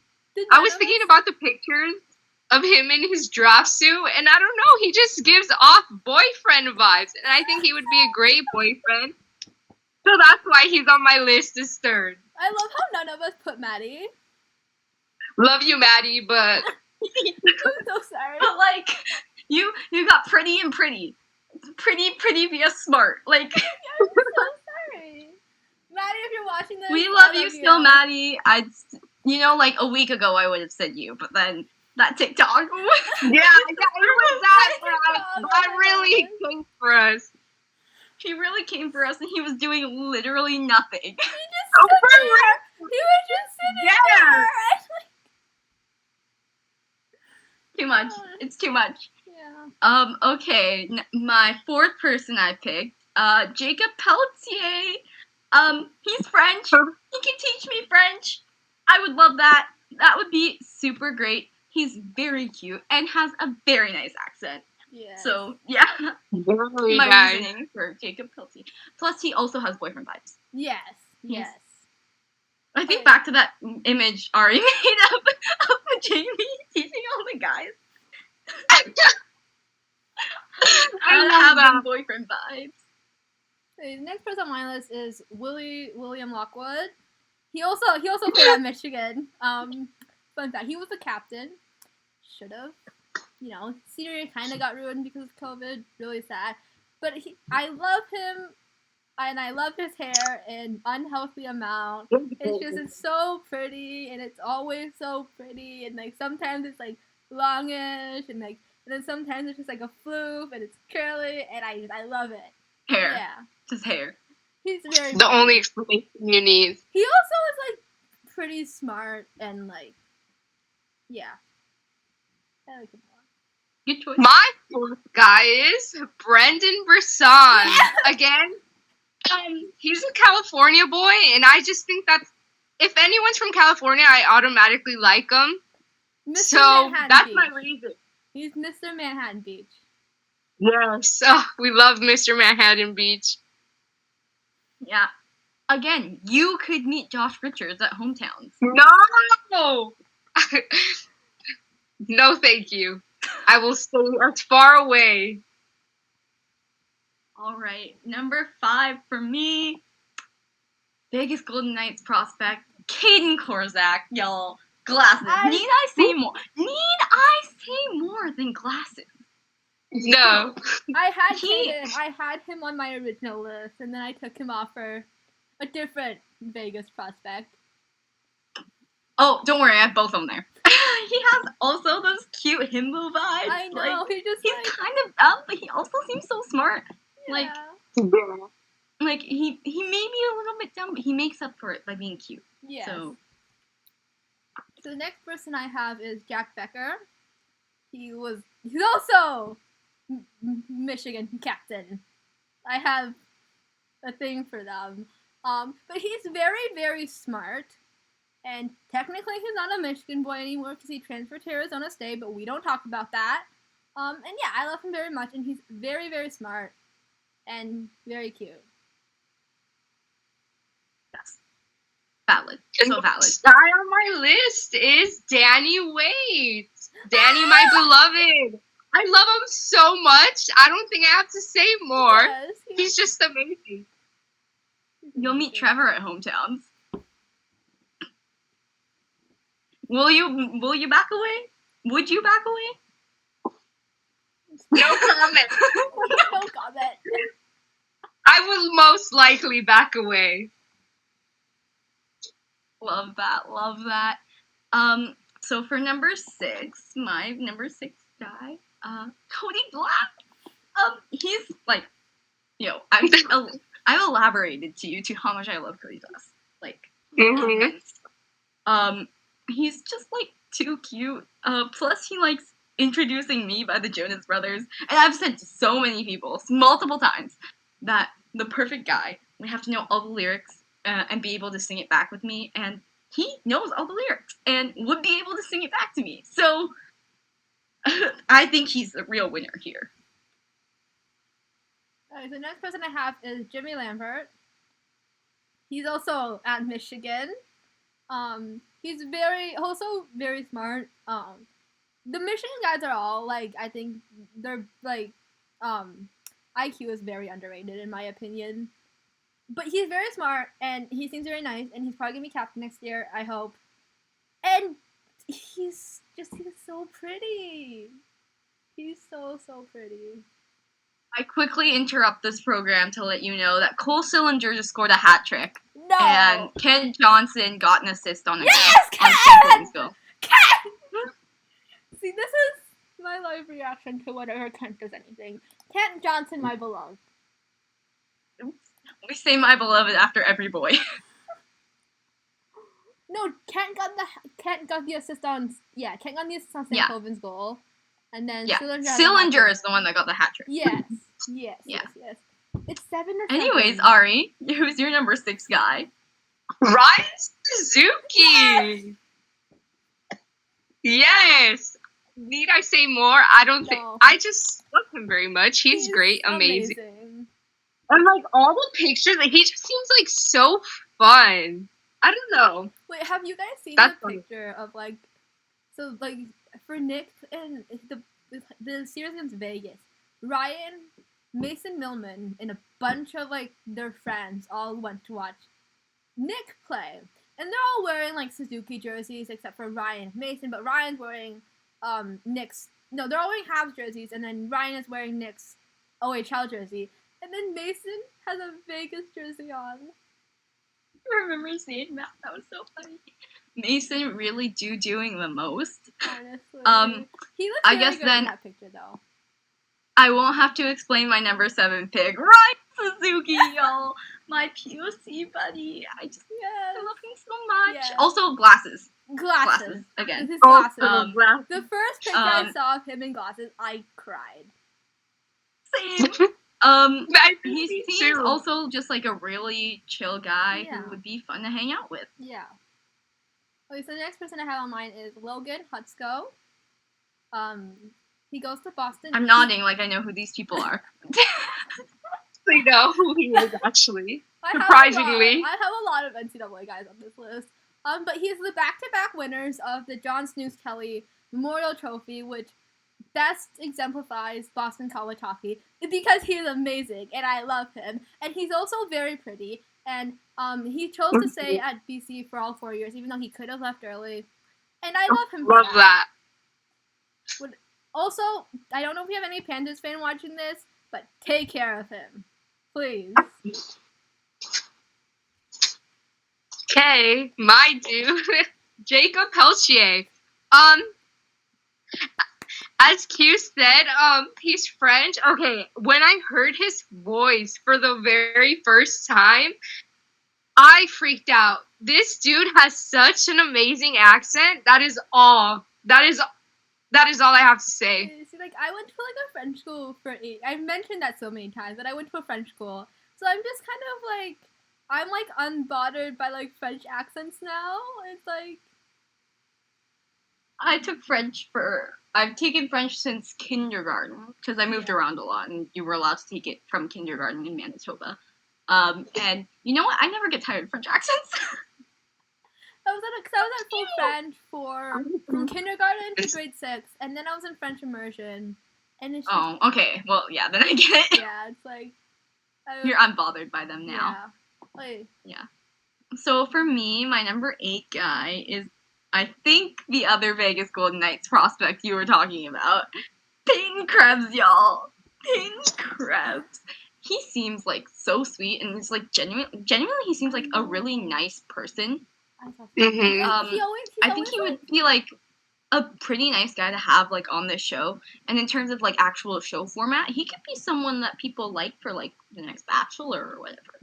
I was thinking about the pictures of him in his draft suit, and I don't know. He just gives off boyfriend vibes, and I think he would be a great boyfriend. So that's why he's on my list as third. I love how none of us put Maddie. Love you, Maddie, but I'm so sorry. But like, you got pretty and pretty. Pretty via smart. Like, I'm so sorry. Maddie, if you're watching this, we I love you still, Maddie. Like a week ago I would have said you, but then that TikTok. yeah, it was that. That really came for us. He really came for us, and he was doing literally nothing. He just stood there. He was just sitting there. Too much. It's too much. Yeah. Okay. My fourth person I picked, Jacob Pelletier. He's French. He can teach me French. I would love that. That would be super great. He's very cute and has a very nice accent. Yeah. So, yeah. Very My nice. reasoning for Jacob Pelletier. Plus, he also has boyfriend vibes. Yes. I think back to that image Ari made of Jamie teaching all the guys. I have love them boyfriend vibes. Okay, the next person on my list is William Lockwood. He also played at Michigan. Fun fact, he was the captain. Should have. You know, senior year kind of got ruined because of COVID. Really sad. But I love him, and I love his hair in unhealthy amount. It's so pretty, and it's always so pretty, and like sometimes it's like longish, and then sometimes it's just like a floof, and it's curly, and I love it. Hair. Yeah. Just hair. He's very The only explanation you need. He also is like pretty smart and like yeah. I like him a lot. Good choice. My fourth guy is Brendan Brisson. Again, he's a California boy, and I just think that if anyone's from California, I automatically like him. Mr. So Manhattan that's Beach. my reason. He's Mr. Manhattan Beach. Yes. Oh, we love Mr. Manhattan Beach. Yeah. Again, you could meet Josh Richards at Hometowns. No! No, thank you. I will stay as far away. All right, number 5 for me. Vegas Golden Knights prospect, Caden Korzak, y'all. Glasses. Need I say more? Need I say more than glasses? No. I had Caden. I had him on my original list, and then I took him off for a different Vegas prospect. Oh, don't worry, I have both of them there. He has also those cute himbo vibes. I know, he's like, kind of dumb, but he also seems so smart. yeah. Like he may be a little bit dumb, but he makes up for it by being cute. Yes. So the next person I have is Jack Becker. He's also Michigan captain. I have a thing for them. But he's very, very smart. And technically he's not a Michigan boy anymore because he transferred to Arizona State, but we don't talk about that. And yeah, I love him very much, and he's very, very smart and very cute. yes. Valid. So valid. Next guy on my list is Danny Waite. Danny, my beloved. I love him so much. I don't think I have to say more. Yes, He's just amazing. You'll meet Trevor at Hometowns. Will you back away? Would you back away? No comment. No comment. I will most likely back away. Love that. So for number 6, my number 6 guy, Cody Black. He's like, I've elaborated to you how much I love Cody Black. Like, he's just like too cute. Plus he likes introducing me by the Jonas Brothers, and I've said to so many people multiple times that the perfect guy would have to know all the lyrics and be able to sing it back with me, and he knows all the lyrics and would be able to sing it back to me. So I think he's the real winner here. Alright, the next person I have is Jimmy Lambert. He's also at Michigan. He's also very smart. The Michigan guys are all like, I think they're like, IQ is very underrated in my opinion. But he's very smart, and he seems very nice, and he's probably gonna be captain next year, I hope. And he's so pretty. He's so pretty. I quickly interrupt this program to let you know that Cole Sillinger just scored a hat trick. No! And Ken Johnson got an assist on a Yes, goal Ken! on Ken! See, this is my live reaction to whenever Kent does anything. Kent Johnson, my beloved. We say my beloved after every boy. No, Kent got the assist on Sam Yeah. Coven's goal. And then Yeah, Sillinger is the one that got the hat trick. Yes. Yeah. It's 7 or 7. Anyways, Ari, who's your number 6 guy? Ryan Suzuki. Yes. Need I say more? I don't think. I just love him very much. He's great, amazing. And like all the pictures, he just seems like so fun. I don't know. Wait, have you guys seen picture of like, so like for Nick and the series against Vegas, Ryan, Mason Millman, and a bunch of like their friends all went to watch Nick play, and they're all wearing like Suzuki jerseys except for Ryan and Mason, but Ryan's wearing Nick's. No, they're all wearing Habs jerseys, and then Ryan is wearing Nick's OHL jersey, and then Mason has a Vegas jersey on. I remember seeing that. That was so funny. Mason really doing the most. Honestly, he looks really good in that picture, though. I won't have to explain my number 7 pick, Ryan Suzuki, y'all. My POC buddy. I love him so much. Yes. Also, glasses again. His glasses. The first picture I saw of him in glasses, I cried. Same. He seems also just like a really chill guy who would be fun to hang out with. Yeah. Okay, so the next person I have on mine is Logan Hutsko. He goes to Boston. I'm nodding like I know who these people are. I know who he is actually. I Surprisingly. have a lot of NCAA guys on this list. But he's the back-to-back winners of the John Snooze Kelly Memorial Trophy, which best exemplifies Boston college hockey because he's amazing and I love him. And he's also very pretty. And he chose to stay at BC for all 4 years, even though he could have left early. And I love him for Love that. Also, I don't know if we have any Panthers fan watching this, but take care of him. Please. Okay, my dude, Jacob Peltier. As Q said, he's French. Okay, when I heard his voice for the very first time, I freaked out. This dude has such an amazing accent. That is all. That is all I have to say. See, like, I went to like a French school for 8. I've mentioned that so many times, but I went to a French school, so I'm just kind of like, I'm like unbothered by like French accents now. It's like I've taken French since kindergarten because I moved around a lot, and you were allowed to take it from kindergarten in Manitoba. And you know what? I never get tired of French accents. I was at full French from kindergarten to grade 6, and then I was in French immersion, and it's just, okay. Well, yeah, then I get it. yeah, it's like You're unbothered by them now. Yeah. Like, yeah. So for me, my number 8 guy is, I think, the other Vegas Golden Knights prospect you were talking about. Peyton Krebs, y'all. Peyton Krebs. He seems like so sweet, and it's like genuinely he seems like a really nice person. Mm-hmm. I think he would be like a pretty nice guy to have like on this show. And in terms of like actual show format, he could be someone that people like for like the next Bachelor or whatever.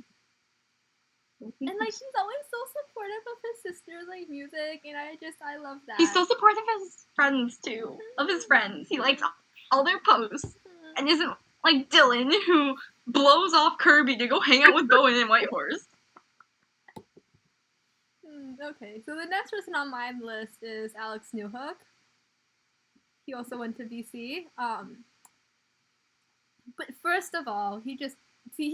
And like he's always so supportive of his sister's like music, and I love that. He's so supportive of his friends too. Of his friends, he likes all their posts, and isn't like Dylan who blows off Kirby to go hang out with Bowen and Whitehorse. Okay, so the next person on my list is Alex Newhook. He also went to BC. But first of all, he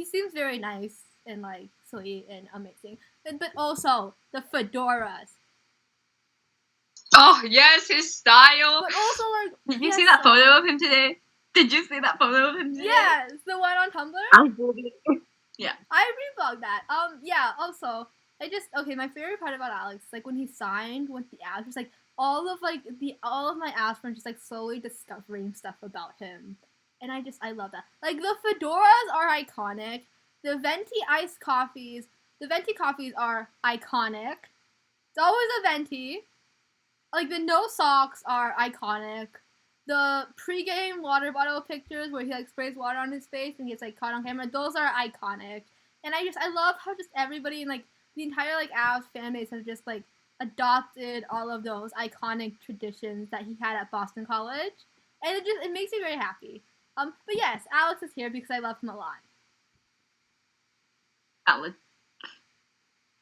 seems very nice and like sweet and amazing. But also the fedoras. Oh yes, his style. But also like, did you see that photo of him today? Did you see that photo of him today? Yes, the one on Tumblr. I did. Yeah. I reblogged that. Yeah. Also, my favorite part about Alex, like when he signed with the Avs, was like all of my Avs friends just like slowly discovering stuff about him, and I love that. Like the fedoras are iconic. The venti iced coffees. The venti coffees are iconic. It's always a venti. Like the no socks are iconic. The pregame water bottle pictures where he like sprays water on his face and gets like caught on camera, those are iconic. And I love how just everybody in like the entire like Avs fan base has just like adopted all of those iconic traditions that he had at Boston College, and it makes me very happy. But yes, Alex is here because I love him a lot. Alex.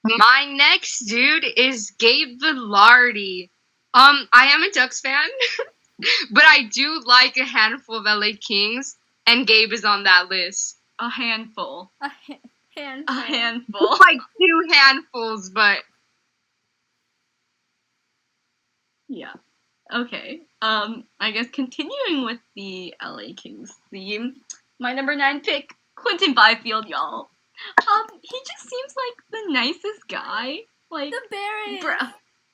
My next dude is Gabe Vilardi. I am a Ducks fan, but I do like a handful of LA Kings, and Gabe is on that list. A handful. A handful. A handful. Like 2 handfuls, but yeah. Okay. I guess continuing with the LA Kings theme, my number 9 pick, Quentin Byfield, y'all. He just seems like the nicest guy. Like the berry.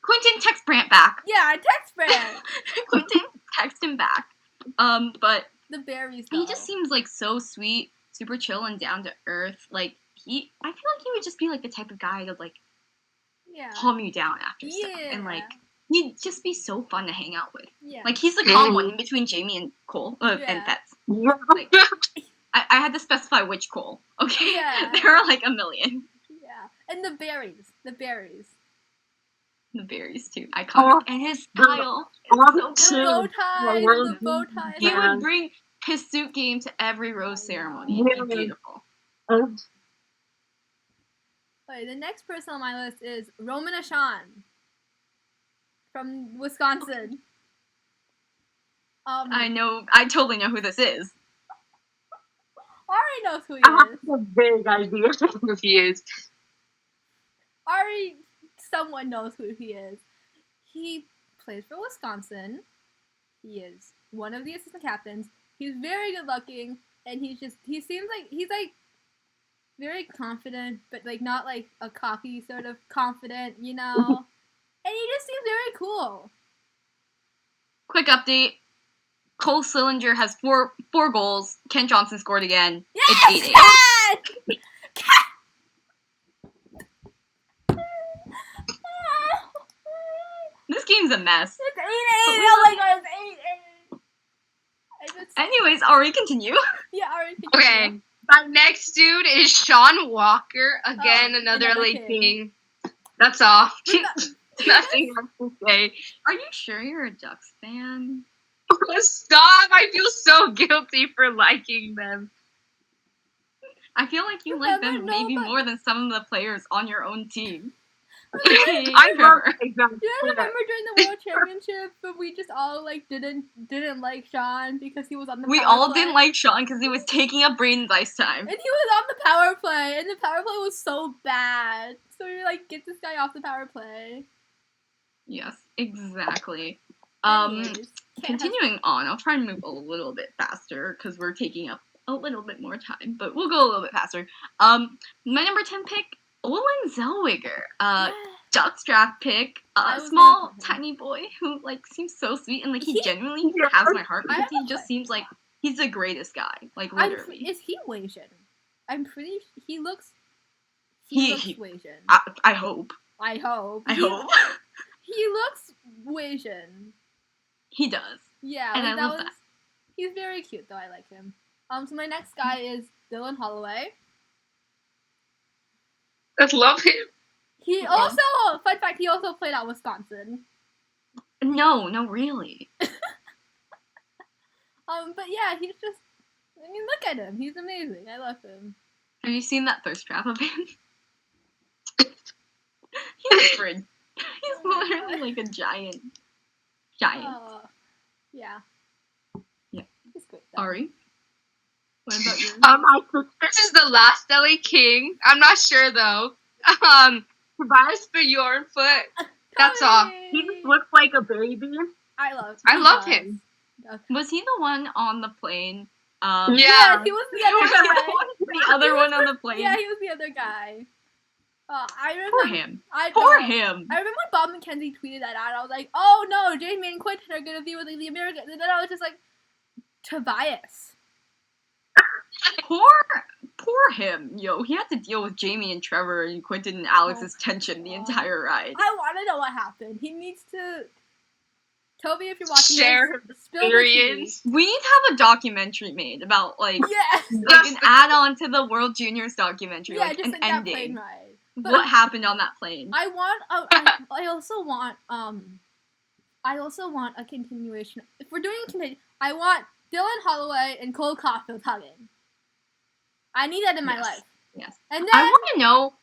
Quentin, text Brant back. Yeah, text Brant. Quentin, text him back. But the berries. Though. He just seems like so sweet, super chill and down to earth. Like I feel like he would just be like the type of guy to like calm you down after stuff, and like he'd just be so fun to hang out with. Yeah. Like he's the calm one in between Jamie and Cole and Fetz. Like, I had to specify which Cole. Okay. Yeah. There are like a million. Yeah, and the berries. The berries too. Iconic. And his style. The bow ties. He would bring his suit game to every rose ceremony. It'd be beautiful. Okay, the next person on my list is Roman Ashan. from Wisconsin. I totally know who this is. Ari knows who he I have is. a big idea of who he is. Ari, someone knows who he is. He plays for Wisconsin. He is one of the assistant captains. He's very good looking, and he seems like he's like very confident, but like not like a cocky sort of confident, you know. And he just seems very cool. Quick update. Cole Sillinger has four goals. Kent Johnson scored again. Yes! It's 8-8. This game's a mess. It's 8-8. Oh my god, it's 8-8. Anyways, Ari, continue. Yeah, Ari. Okay, my next dude is Sean Walker. Again, another LA King. King. That's all. Nothing else to say. Are you sure you're a Ducks fan? Stop! I feel so guilty for liking them. I feel like you like them maybe more than some of the players on your own team. I love exactly. Do you remember during the World Championship, but we just all like didn't like Sean because he was on the We power all play? didn't like Sean because he was taking up Braden's ice time. And he was on the power play, and the power play was so bad. So we were like, get this guy off the power play. Yes, exactly. Anyways, Continuing on, I'll try and move a little bit faster because we're taking up a little bit more time, but we'll go a little bit faster. My number 10 pick, Olin Zellweger. Ducks draft pick, I was small, gonna put him. tiny boy who like seems so sweet and like he He- genuinely has my heart I because he have just a- seems like he's the greatest guy, like literally. Is he Asian? I'm pretty. He looks. He- looks he- Asian. I hope. I hope. I hope. He looks Asian. He does. Yeah, And like, I love was. that. He's very cute, though. I like him. So my next guy is Dylan Holloway. I love him. He Yeah. also, fun fact, he also played at Wisconsin. No, really. But yeah, he's just. I mean, look at him. He's amazing. I love him. Have you seen that thirst trap of him? He's fridge. He's Oh my literally like a giant. Giant. Yeah. Yeah. He's great. Though. Ari? What about yours? I think this is the last LA King. I'm not sure though. Tobias Bjornfoot. That's all. He just looks like a baby. I love I love him. Was he the one on the plane? Yeah, he was the other guy. The other one on the plane. Yeah, he was the other guy. I remember. Poor him. I Poor know. him. I remember when Bob McKenzie tweeted that out. I was like, oh no, Jamie and Quentin are gonna be with like, the Americans. And then I was just like, Tobias. Poor him. Yo, he had to deal with Jamie and Trevor and Quentin and Alex's tension the entire ride. I want to know what happened. He needs to. Toby, if you're watching Share this, spill the tea. experience. We need to have a documentary made about like Yes. like an add-on to the World Juniors documentary, Yeah, like just an like that plane ending. ride. But What happened on that plane? I want. I also want. I also want a continuation. If we're doing a continuation, I want Dylan Holloway and Cole Caulfield hugging. I need that in my Yes. life. Yes. And then I want to know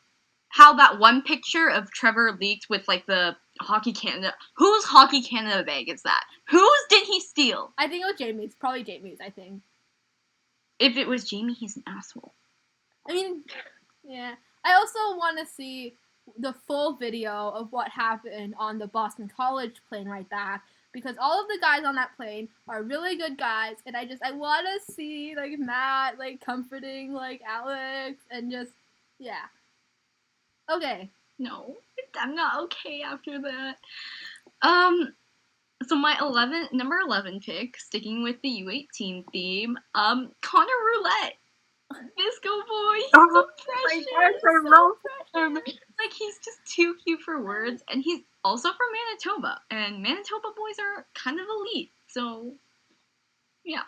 how that one picture of Trevor leaked with like the Hockey Canada. Whose Hockey Canada bag is that? Whose did he steal? I think it was Jamie's. Probably Jamie's. I think. If it was Jamie, he's an asshole. I mean, yeah. I also want to see the full video of what happened on the Boston College plane right back, because all of the guys on that plane are really good guys, and I want to see like Matt like comforting like Alex and just yeah. Okay. No, I'm not okay after that. So my number 11 pick, sticking with the U18 theme, Connor Roulette. Disco boy. He's so precious. I love him. Like, he's just too cute for words, and he's also from Manitoba, and Manitoba boys are kind of elite, so, yeah.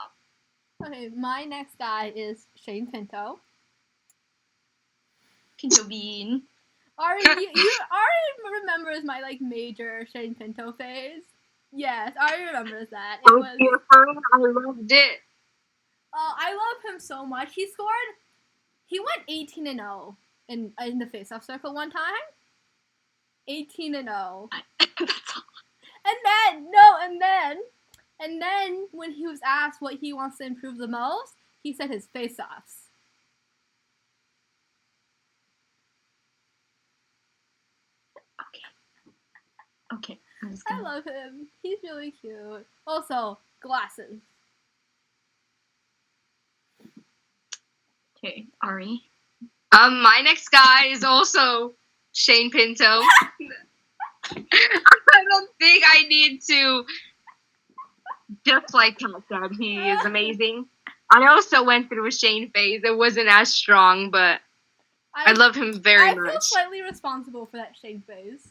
Okay, my next guy is Shane Pinto. Pinto Bean. Ari, you Ari remembers my like major Shane Pinto phase. Yes, Ari remembers that. It was. I loved it. I love him so much. He went 18-0 in the faceoff circle one time. 18-0. That's all. And then when he was asked what he wants to improve the most, he said his face-offs. Okay. I love him. He's really cute. Also, glasses. Okay, Ari. My next guy is also Shane Pinto. I don't think I need to. Just like Kat said, he is amazing. I also went through a Shane phase. It wasn't as strong, but I love him very much. I feel slightly responsible for that Shane phase.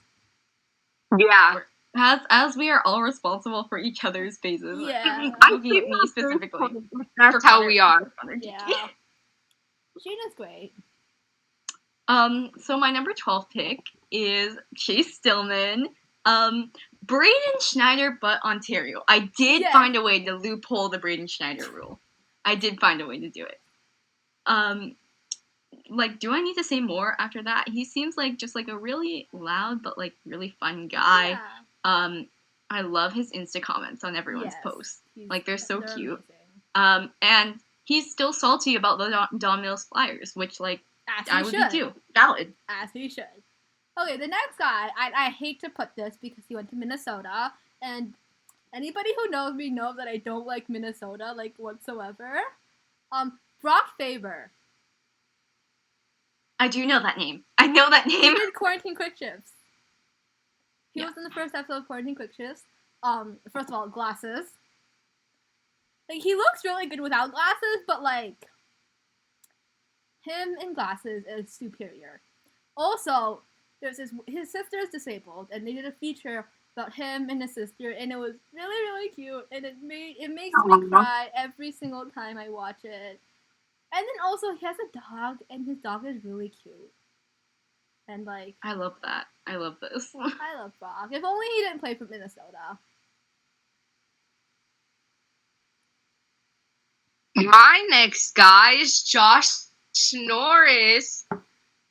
Yeah. As we are all responsible for each other's phases. Yeah. I'm looking at me specifically. That's how we are. Yeah. Shane is great. So my number 12 pick is Chase Stillman. Braden Schneider, but Ontario. I did find a way to loophole the Braden Schneider rule. I did find a way to do it. Do I need to say more after that? He seems like just like a really loud but like really fun guy. Yeah. I love his Insta comments on everyone's posts. Like they're so cute. Amazing. And he's still salty about the Don Mills Flyers, which like I would be too. Valid. As he should. Okay, the next guy, I hate to put this because he went to Minnesota, and anybody who knows me knows that I don't like Minnesota, like, whatsoever. Brock Faber. I do know that name. I know that He name. did Quarantine Quick Shifts. He was in the first episode of Quarantine Quick Shifts. First of all, glasses. Like, he looks really good without glasses, but, like, him in glasses is superior. Also, there's his sister is disabled, and they did a feature about him and his sister, and it was really, really cute, and it makes me cry every single time I watch it. And then also, he has a dog, and his dog is really cute. And, like... I love that. I love this. I love Brock. If only he didn't play for Minnesota. My next guy is Josh Norris.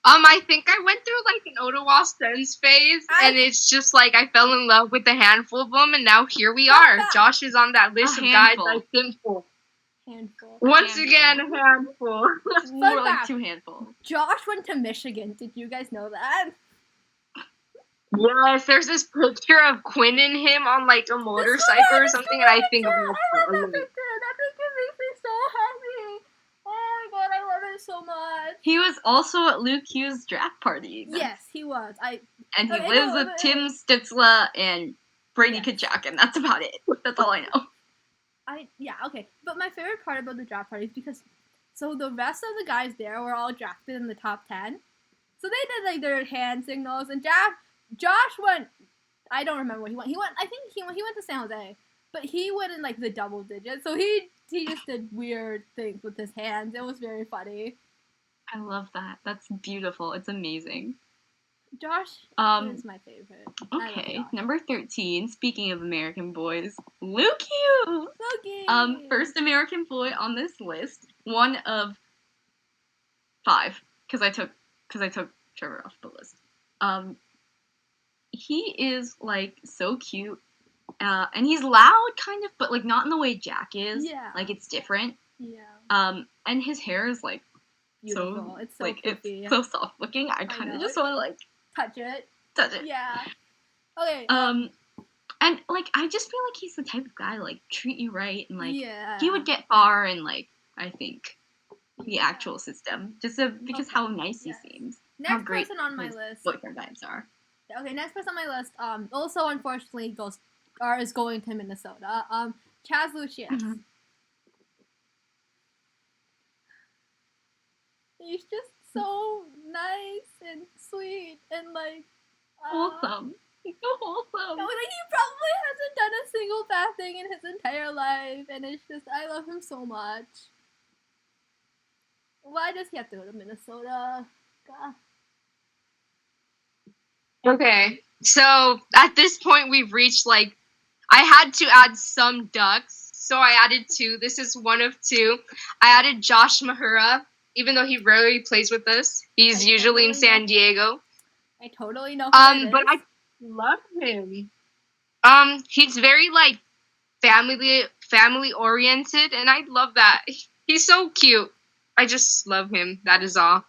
I think I went through like an Ottawa Sens phase, and it's just like I fell in love with a handful of them, and now here we are. Josh is on that list of guys I think for. Handful. Once again, a handful. More like 2 handfuls. Josh went to Michigan. Did you guys know that? Yes, there's this picture of Quinn and him on like a motorcycle or something, and I think I love that picture. That picture makes me so happy. Oh my god, I love it so much. He was also at Luke Hughes' draft party. Yes, he was. And he lives with Tim Stützle and Brady Kachuk, and that's about it. That's all I know. Okay. But my favorite part about the draft party is because the rest of the guys there were all drafted in the top 10. So they did like their hand signals, and Josh went. I don't remember what he went. I think he went to San Jose, but he went in like the double digits. So he just did weird things with his hands. It was very funny. I love that. That's beautiful. It's amazing. Josh is my favorite. Okay, number 13. Speaking of American boys, Luke Hughes. First American boy on this list. One of 5, because I took Trevor off the list. He is like so cute, and he's loud, kind of, but like not in the way Jack is. Yeah. Like it's different. Yeah. And his hair is like beautiful. So it's so like fluffy. it's so soft looking. I kind of just want to like touch it. Yeah. Okay. And like I just feel like he's the type of guy like treat you right, and like yeah. he would get far in like I think the actual system just because how nice he seems. Next how great person on my list. Boyfriend vibes are. Okay, next person on my list. Also unfortunately is going to Minnesota. Chaz Lucius. Mm-hmm. He's just so nice and sweet and like wholesome. He's so wholesome. Like he probably hasn't done a single bad thing in his entire life, and it's just I love him so much. Why does he have to go to Minnesota? God. Okay, so at this point we've reached like I had to add some ducks, so I added 2. This is one of 2. I added Josh Mahura, even though he rarely plays with us. He's usually in San Diego. I totally know. But I love him. He's very like family oriented, and I love that. He's so cute. I just love him. That is all.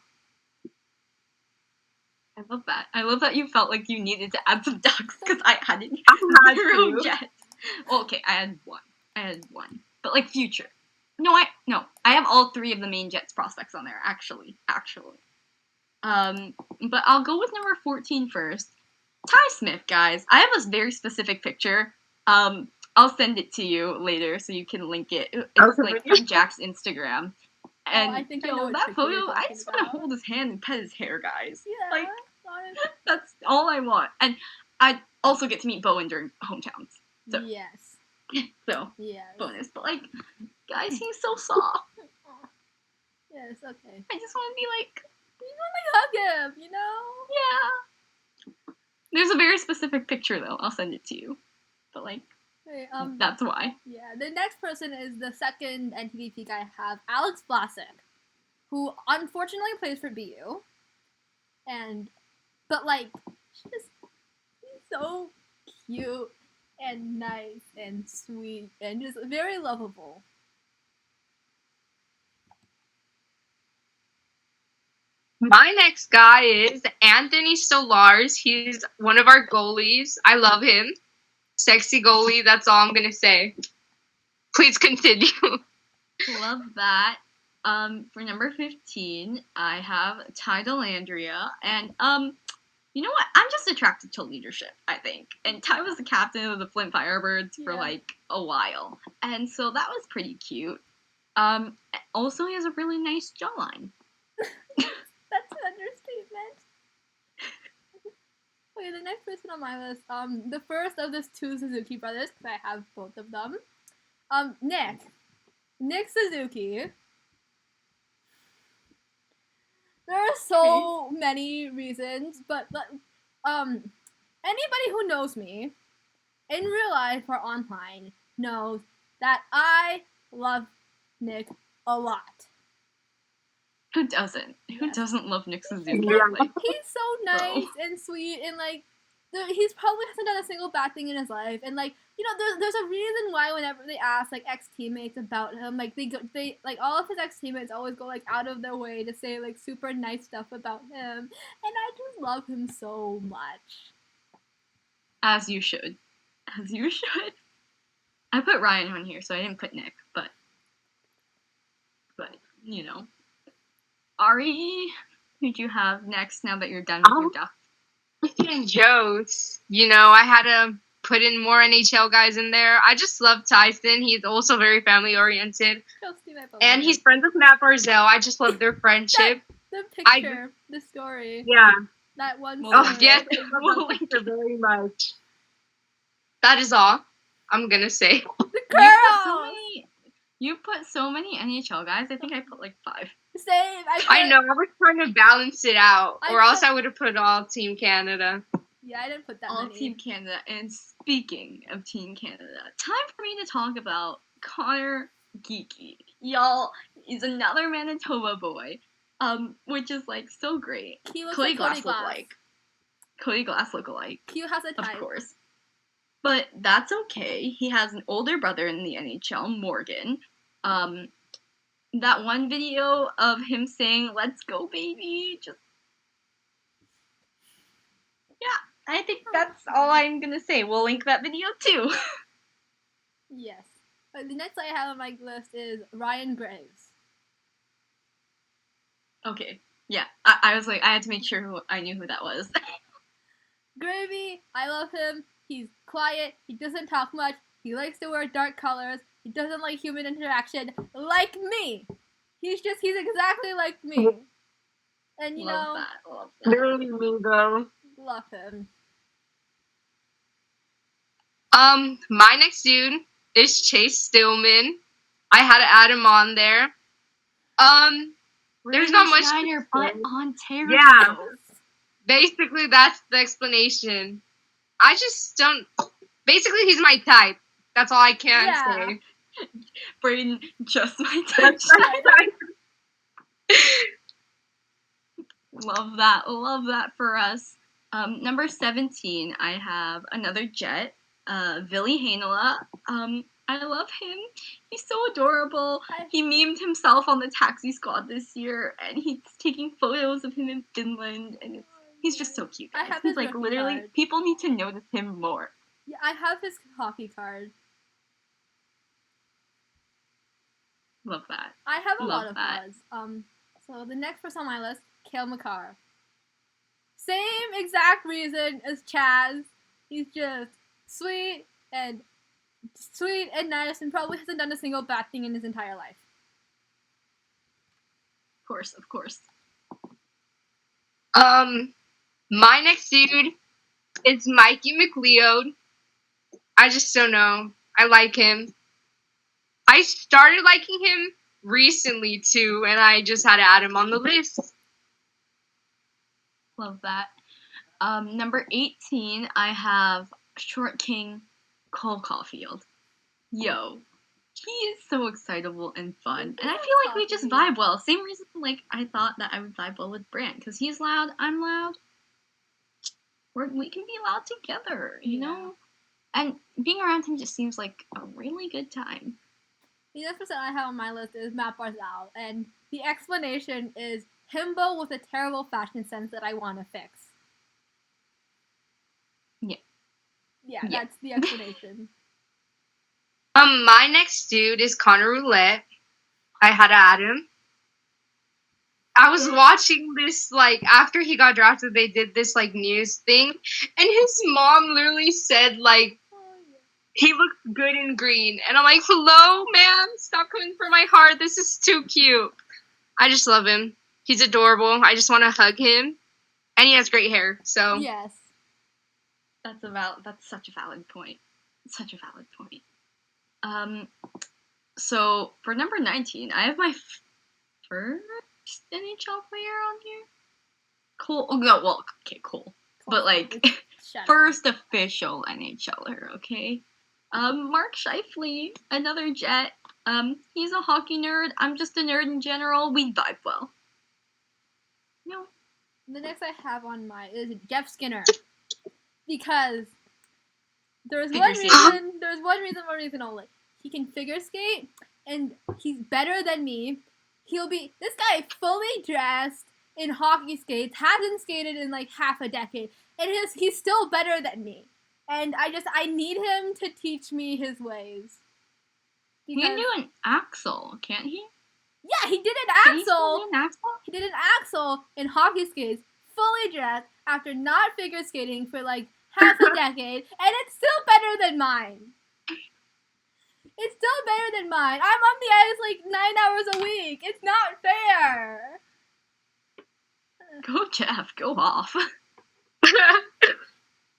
I love that. I love that you felt like you needed to add some ducks because I hadn't I had zero to. yet. Well, okay, I had one. But like future. No, I have all 3 of the main Jets prospects on there, actually. But I'll go with number 14 first. Ty Smith, guys. I have a very specific picture. I'll send it to you later so you can link it. It's Okay. like from Jack's Instagram. And I think I know which that picture you're photo, I talking just want to about. hold his hand and pet his hair, guys. Yeah. Like, that's all I want. And I also get to meet Bowen during hometowns. So, Yes. so Yes. bonus. But like, guys, he's so soft. Yes. Okay. I just want to be like, You want to hug him, you know? yeah. There's a very specific picture though. I'll send it to you. But like, Wait, that's why. Yeah, the next person is the second NTD peak I have, Alex Vlasic, who unfortunately plays for BU. But like, he's so cute and nice and sweet and just very lovable. My next guy is Anthony Solars. He's one of our goalies. I love him. Sexy goalie. That's all I'm gonna say. Please continue. Love that. For number 15, I have Ty Delandria, and you know what? I'm just attracted to leadership, I think. And Ty was the captain of the Flint Firebirds for Yeah. like a while, and so that was pretty cute. Also, he has a really nice jawline. That's an understatement. Okay, the next person on my list, the first of the 2 Suzuki brothers, because I have both of them. Nick Suzuki. There are so many reasons, but anybody who knows me in real life or online knows that I love Nick a lot. Who doesn't? Who Yes. doesn't love Nick Suzuki? Yeah. Like, He's so nice and sweet, and like, he's probably hasn't done a single bad thing in his life, and like, you know, there's a reason why whenever they ask like ex teammates about him, like they like all of his ex teammates always go like out of their way to say like super nice stuff about him, and I just love him so much. as you should. As you should. I put Ryan on here, so I didn't put Nick, but you know. Ari, who'd you have next now that you're done with your duck? Jokes. You know, I had to put in more NHL guys in there. I just love Tyson. He's also very family oriented. And he's friends with Matt Barzell. I just love their friendship. The picture, the story. Yeah. That one. Oh, story. Yes, I love that picture very much. That is all I'm gonna say. The girls. You put so many NHL guys. I think I put like 5. Same. I know. I was trying to balance it out, I or else put- I would have put all Team Canada. Yeah, I didn't put that All many. Team Canada. And speaking of Team Canada, time for me to talk about Connor Geeky. Y'all, he's another Manitoba boy, which is like so great. He looks Cody like Glass Cody Glass. look-alike. Cody Glass look-alike. Q has a type. Of course. But that's okay. He has an older brother in the NHL, Morgan. That one video of him saying, "Let's go, baby," just... Yeah, I think that's all I'm gonna say. We'll link that video too. Yes. The next I have on my list is Ryan Graves. Okay. Yeah, I was like, I had to make sure I knew who that was. Gravy, I love him. He's quiet. He doesn't talk much. He likes to wear dark colors. He doesn't like human interaction, like me. He's exactly like me. And you Love know, that. Love that. Literally me though. love him. My next dude is Chase Stillman. I had to add him on there. There's not much to Schneider, but say. Ontario. Yeah. Basically, that's the explanation. I just don't. Basically, he's my type. That's all I can say. Braden, just my type. Love that. Love that for us. Number 17, I have another Jet. Villy Hainala. I love him. He's so adorable. He memed himself on the Taxi Squad this year, and he's taking photos of him in Finland, and he's just so cute. I have he's his like rookie literally card. people need to notice him more. Yeah, I have his hockey card. Love that. I have a Love lot of that. flaws. So the next person on my list, Cale Makar. Same exact reason as Chaz. He's just sweet and nice, and probably hasn't done a single bad thing in his entire life. Of course. My next dude is Mikey McLeod. I just don't know. I like him. I started liking him recently too, and I just had to add him on the list. Love that. Number 18, I have Short King Cole Caulfield. Yo, he is so excitable and fun, and I feel like we just vibe well. Same reason, like, I thought that I would vibe well with Brant, because he's loud, I'm loud. We can be loud together, you know? And being around him just seems like a really good time. The next person I have on my list is Matt Barzal, and the explanation is himbo with a terrible fashion sense that I want to fix. Yeah, that's the explanation. My next dude is Connor Roulette. I had to add him. I was watching this, like, after he got drafted, they did this, like, news thing, and his mom literally said, like, he looks good in green. And I'm like, hello, man, stop coming for my heart. This is too cute. I just love him. He's adorable. I just want to hug him. And he has great hair, so. Yes. That's such a valid point. Such a valid point. So for number 19, I have my first NHL player on here. Cole. Oh, no, well, okay, Cole. But like, first official NHLer, okay? Mark Scheifele, another Jet. He's a hockey nerd. I'm just a nerd in general. We vibe well. No. The next I have on my is Jeff Skinner. Because there's one reason only. He can figure skate, and he's better than me. This guy fully dressed in hockey skates, hasn't skated in like half a decade, and he's still better than me. And I need him to teach me his ways. He can do an axle, can't he? Yeah, he did an axle. He did an axle in hockey skates, fully dressed, after not figure skating for like half a decade, and it's still better than mine. It's still better than mine. I'm on the ice like 9 hours a week. It's not fair. Go, Jeff. Go off.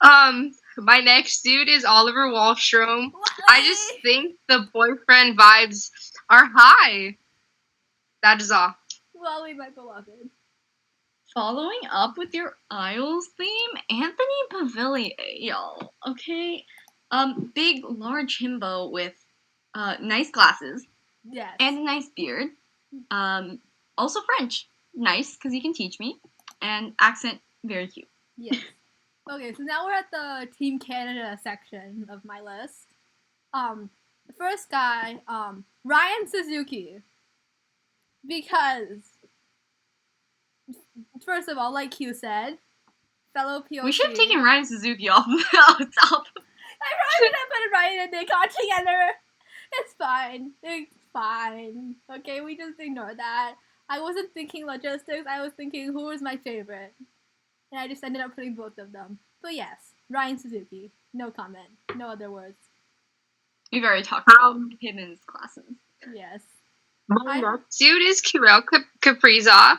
My next dude is Oliver Wahlstrom. I just think the boyfriend vibes are high. That is all. Wally, my beloved. Following up with your Isles theme, Anthony Pavillier, y'all. Okay? Big, large himbo with nice glasses. Yes. And a nice beard. Also French. Nice, because he can teach me. And accent, very cute. Yes. Okay, so now we're at the Team Canada section of my list. The first guy, Ryan Suzuki. Because, first of all, like Q said, fellow POC. We should have taken Ryan Suzuki off the top. I probably should have put Ryan and Nick on together. It's fine. It's fine. Okay, we just ignore that. I wasn't thinking logistics. I was thinking who was my favorite. And I just ended up putting both of them. But yes, Ryan Suzuki. No comment. No other words. We've already talked about him and his classes. Yes. My next dude is Kirill Kaprizov.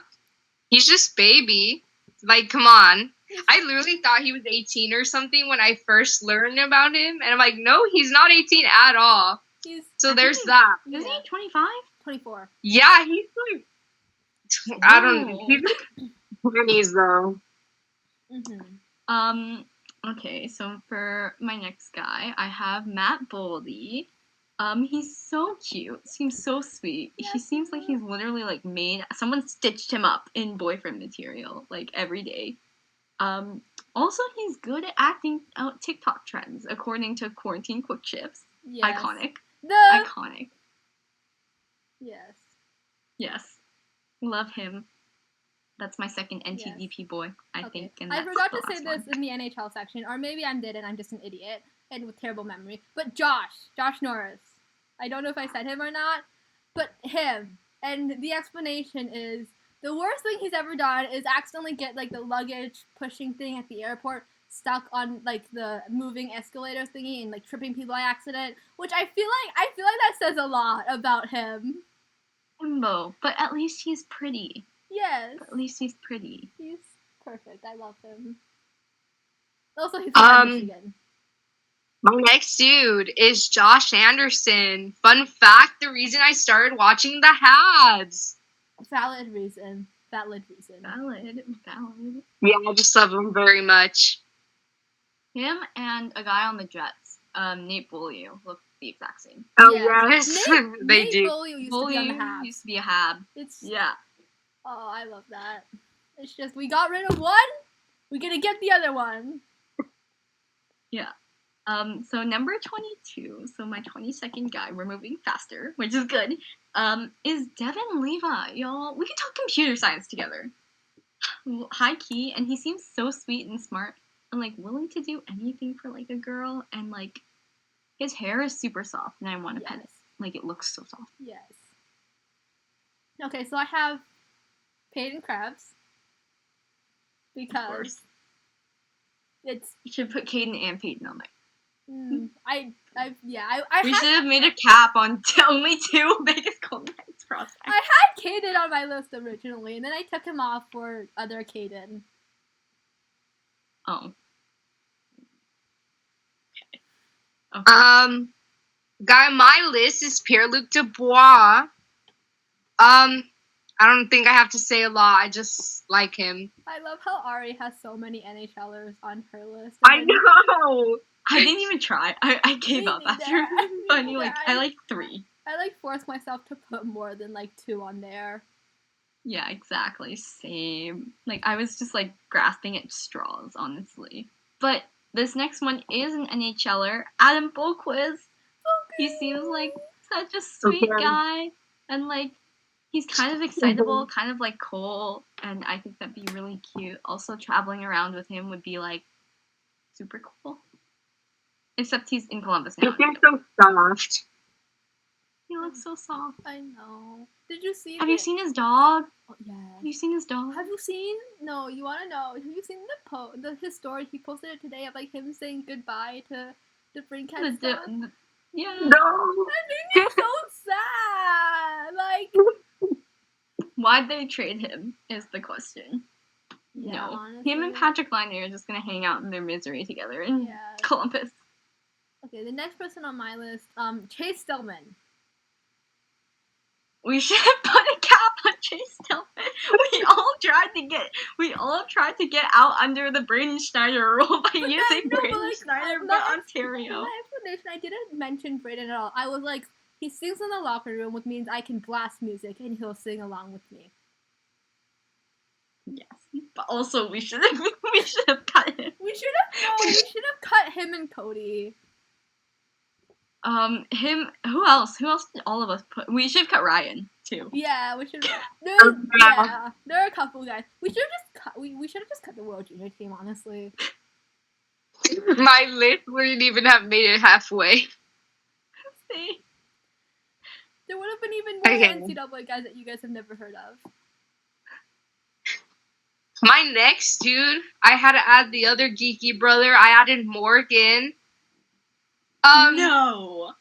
He's just baby. Like, come on. I literally thought he was 18 or something when I first learned about him. And I'm like, no, he's not 18 at all. So there's that. Isn't he 25? 24. Yeah, he's like... I don't know. He's like 20s, though. Mm-hmm. Okay, so for my next guy, I have Matt Boldy. He's so cute. Seems so sweet. He seems like he's literally like someone stitched him up in boyfriend material, like every day. Also, he's good at acting out TikTok trends, according to Quarantine Quick Shifts. Yes. Iconic. The Iconic. yes. Yes. Love him. That's my second NTDP boy, I think. And I that's forgot the to say last this one. in the NHL section, or maybe I didn't. I'm just an idiot and with terrible memory. But Josh Norris. I don't know if I said him or not, but him. And the explanation is the worst thing he's ever done is accidentally get like the luggage pushing thing at the airport stuck on like the moving escalator thingy and like tripping people by accident. Which I feel like that says a lot about him. Himbo, but at least he's pretty. Yes. But at least he's pretty. He's perfect. I love him. Also, he's from Michigan. My next dude is Josh Anderson. Fun fact, the reason I started watching the Habs. Valid reason. Valid. Yeah, I just love him very much. Him and a guy on the Jets, Nate Beaulieu, look the exact same. Oh, yes. They Nate do. Beaulieu used to be on the Habs. Used to be a Hab. Yeah. Oh, I love that. It's just, we got rid of one, we're gonna get the other one. Yeah. So number 22, so my 22nd guy, we're moving faster, which is good, is Devin Levi, y'all. We can talk computer science together. High key, and he seems so sweet and smart, and, like, willing to do anything for, like, a girl, and, like, his hair is super soft, and I want to pet it. Like, it looks so soft. Yes. Okay, so I have Peyton Krabs, because it's... You should put Caden and Peyton on there. We should have made a cap on only two biggest Golden Knights prospects. I had Caden on my list originally, and then I took him off for other Caden. Oh. Okay. Guy on my list is Pierre-Luc Dubois. I don't think I have to say a lot. I just like him. I love how Ari has so many NHLers on her list. I know! I didn't even try. I gave up after. But anyway, I like 3. I like forced myself to put more than like 2 on there. Yeah, exactly. Same. Like, I was just like grasping at straws, honestly. But this next one is an NHLer, Adam Boqvist. He seems like such a sweet guy. And like, he's kind of excitable, kind of like Cole. And I think that'd be really cute. Also, traveling around with him would be like super cool. Except he's in Columbus now. He looks so soft. He looks so soft. I know. Did you see Have you seen his dog? Oh, yeah. Have you seen his dog? Have you seen? No, you want to know. Have you seen his story? He posted it today of like him saying goodbye to the Brinkhead stuff. Yeah. No. That made me so sad. Like, why'd they trade him is the question. Yeah, no. Honestly. Him and Patrick Laine are just gonna hang out in their misery together in Columbus. Okay, the next person on my list, Chase Stillman. We should have put a cap on Chase Stillman. We all tried to get out under the Braden Schneider rule by using Braden Schneider, but Ontario. My explanation, I didn't mention Braden at all. I was like, he sings in the locker room, which means I can blast music and he'll sing along with me. Yes, but also we should have cut him. We should have cut him and Cody. Who else? Who else did all of us put? We should have cut Ryan too. Yeah, we should. There are a couple guys. We should have just cut the World Junior team. Honestly, my list wouldn't even have made it halfway. See, there would have been even more NCAA guys that you guys have never heard of. My next dude, I had to add the other geeky brother. I added Morgan. No.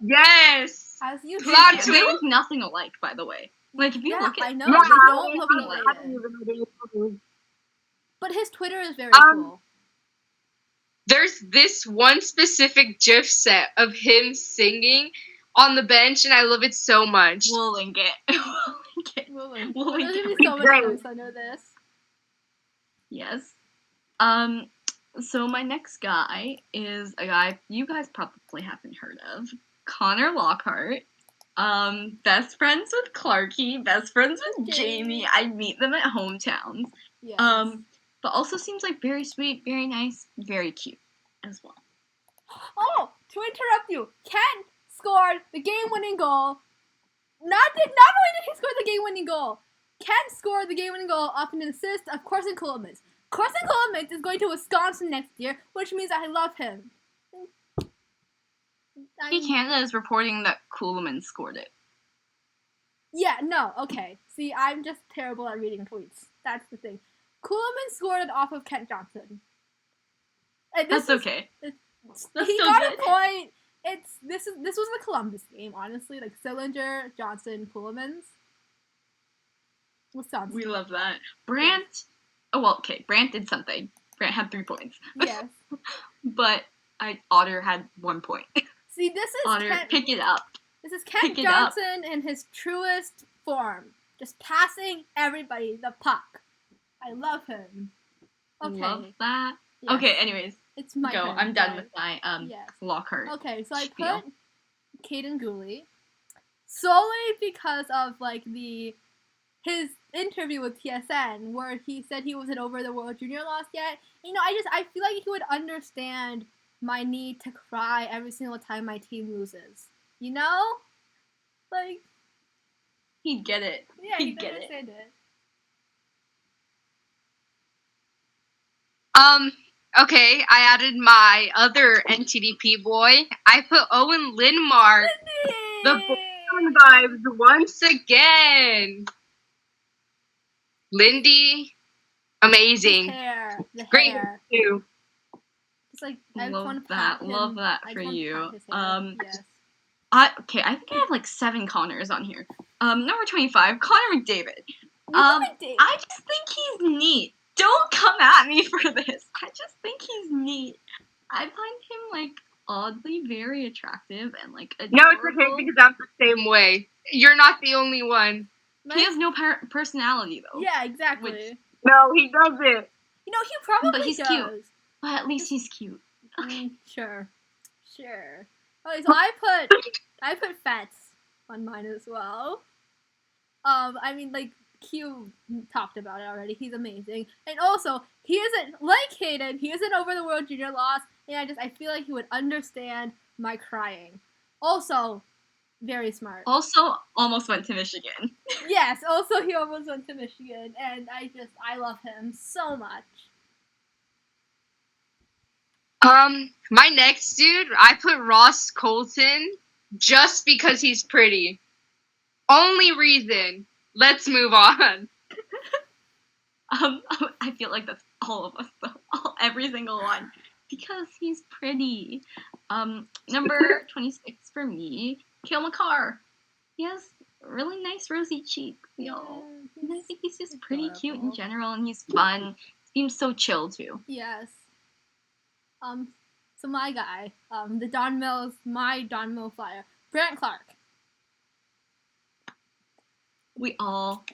Yes. As you They look nothing alike, by the way. Like, if you look at... I know, they don't look related. But his Twitter is very cool. There's this one specific GIF set of him singing on the bench, and I love it so much. We'll link it. We'll link it. There's gonna be so many notes under this. Yes. So my next guy is a guy you guys probably haven't heard of. Connor Lockhart. Best friends with Clarky, best friends with Jamie. I meet them at hometowns. Yes. but also seems like very sweet, very nice, very cute as well. Oh, to interrupt you, Kent scored the game-winning goal. Not only did he score the game-winning goal, Kent scored the game-winning goal off an assist of Carson Columbus. Carson Columbus is going to Wisconsin next year, which means I love him. Canada is reporting that Kuhlman scored it. Yeah, no, okay. See, I'm just terrible at reading tweets. That's the thing. Kuhlman scored it off of Kent Johnson. That's okay. He got a point. This was the Columbus game, honestly. Like Sillinger, Johnson, Kuhlman's. Wisconsin. We love that. Brandt. Oh well, okay. Brandt did something. Brandt had 3 points. Yes. But Otter had 1 point. See, this is Otter. Pick it up. This is Kent Johnson in his truest form, just passing everybody the puck. I love him. Okay. Love that. Yes. Okay. Anyways. It's my go. turn. I'm done with my Lockhart. Okay, so I put Caden Gooley solely because of like his interview with TSN where he said he wasn't over the World Junior loss yet. You know, I feel like he would understand my need to cry every single time my team loses. You know, like he'd get it. Yeah, he'd understand it. Okay, I added my other NTDP boy. I put Owen Lindmark. The Boston vibes once again. Lindy, amazing. The Great hair. too. It's like love that for you. Yes. I think I have like 7 Connors on here. Number 25, Connor McDavid. I just think he's neat. Don't come at me for this. I just think he's neat. I find him like oddly very attractive and like adorable. No, it's okay because I'm the same way. You're not the only one. He has no personality though. Yeah, exactly. No, he doesn't. You know, he probably But he's does. cute. But at least he's cute. Okay. Sure. Okay, so I put Fats on mine as well. I mean, like, Q talked about it already. He's amazing. And also, he isn't, like Hayden, he isn't over the World Junior loss, and I feel like he would understand my crying. Also, very smart. Also, almost went to Michigan. Yes, also he almost went to Michigan, and I love him so much. My next dude, I put Ross Colton just because he's pretty. Only reason. Let's move on. I feel like that's all of us, though. Every single one. Because he's pretty. Number 26 for me, Cale Makar. He has really nice rosy cheeks, y'all. And I think he's just pretty cute in general, and he's fun. Seems so chill, too. Yes. So my guy, my Don Mill flyer, Brant Clark. We all.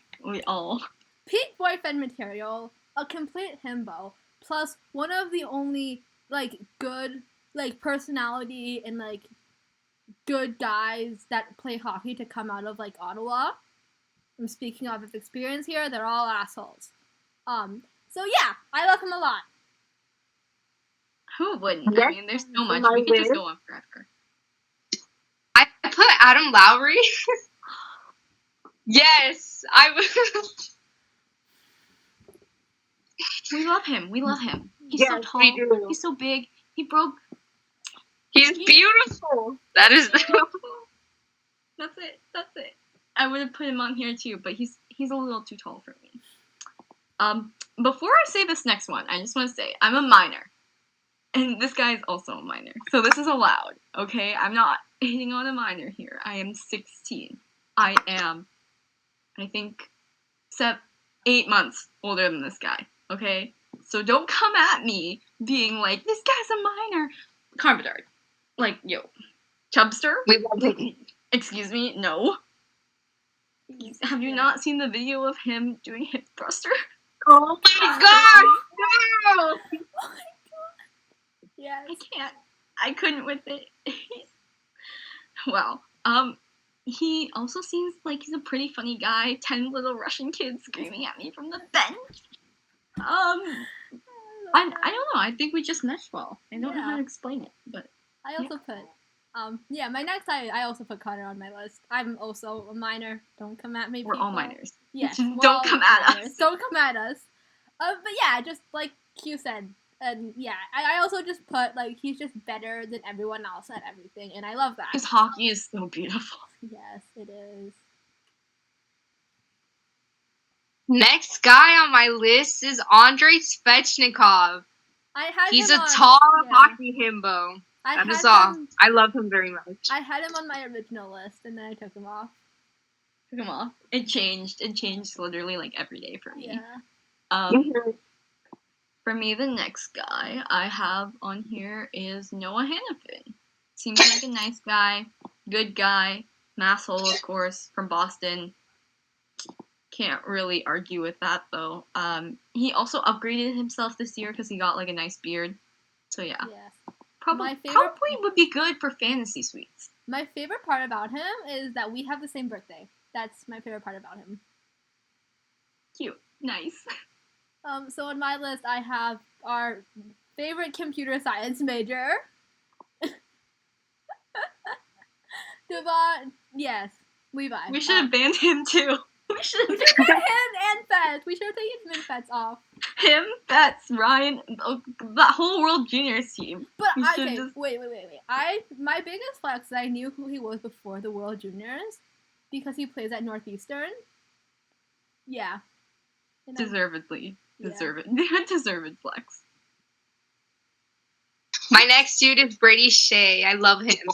Peak boyfriend material, a complete himbo, plus one of the only, like, good, like, personality and, like, good guys that play hockey to come out of, like, Ottawa. I'm speaking of his experience here, they're all assholes. So yeah, I love him a lot. Who wouldn't? Yes. I mean, there's so much. We could just go on forever. I put Adam Lowry. Yes, I would. We love him. He's so tall. He's so big. He's beautiful. That is. That's it. I would have put him on here too, but he's a little too tall for me. Before I say this next one, I just want to say I'm a minor. And this guy is also a minor. So this is allowed, okay? I'm not hitting on a minor here. I am 16. I am, I think, 8 months older than this guy, okay? So don't come at me being like, this guy's a minor. Carbidard. Like, yo. Chubster? Excuse me? No. Have you not seen the video of him doing hip thruster? Oh my god! No! Yes. I can't. I couldn't with it. Well, he also seems like he's a pretty funny guy. 10 little Russian kids screaming at me from the bench. I don't know. I think we just meshed well. I don't know how Yeah. to explain it, but I also put, my next I also put Connor on my list. I'm also a minor. Don't come at me, we're people. all minors. Yes. Don't come at minors. us. Don't come at us. But yeah, just like Q said, and yeah, I also just put like he's just better than everyone else at everything, and I love that. Because hockey is so beautiful. Yes, it is. Next guy on my list is Andrei Svechnikov. I had He's him a on, tall yeah. hockey himbo. That is all. I love him very much. I had him on my original list, and then I took him off. Took him off. It changed. It changed literally like every day for me. Yeah. For me, the next guy I have on here is Noah Hannafin. Seems like a nice guy, good guy, masshole, of course, from Boston. Can't really argue with that though. He also upgraded himself this year because he got like a nice beard. So yeah, Yes. probably would be good for fantasy suites. My favorite part about him is that we have the same birthday. That's my favorite part about him. Cute, nice. So on my list, I have our favorite computer science major. Devon, yes, Levi. We should have banned him too. We should have banned him and Fetz. We should have taken him and Fetz off. Him, Fetz, Ryan, that whole World Juniors team. But okay, wait. My biggest flex is I knew who he was before the World Juniors because he plays at Northeastern. Yeah. Deservedly. Yeah. Deserved flex. My next dude is Brady Shea. I love him.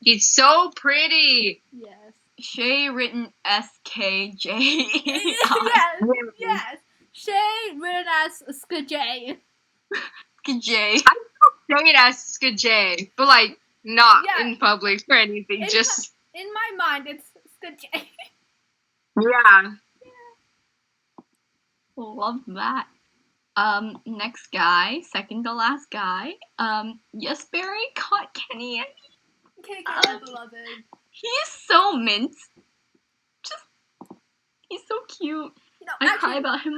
He's so pretty. Yes. Shea written SKJ. yes. Shea written as Skj. Skj. I don't say it as Skj, but like not in public or anything. In my mind, it's Skj. Yeah. Love that. Next guy, second to last guy. Yes, Barry caught Kenny. Beloved. He's so mint. He's so cute. I cry about him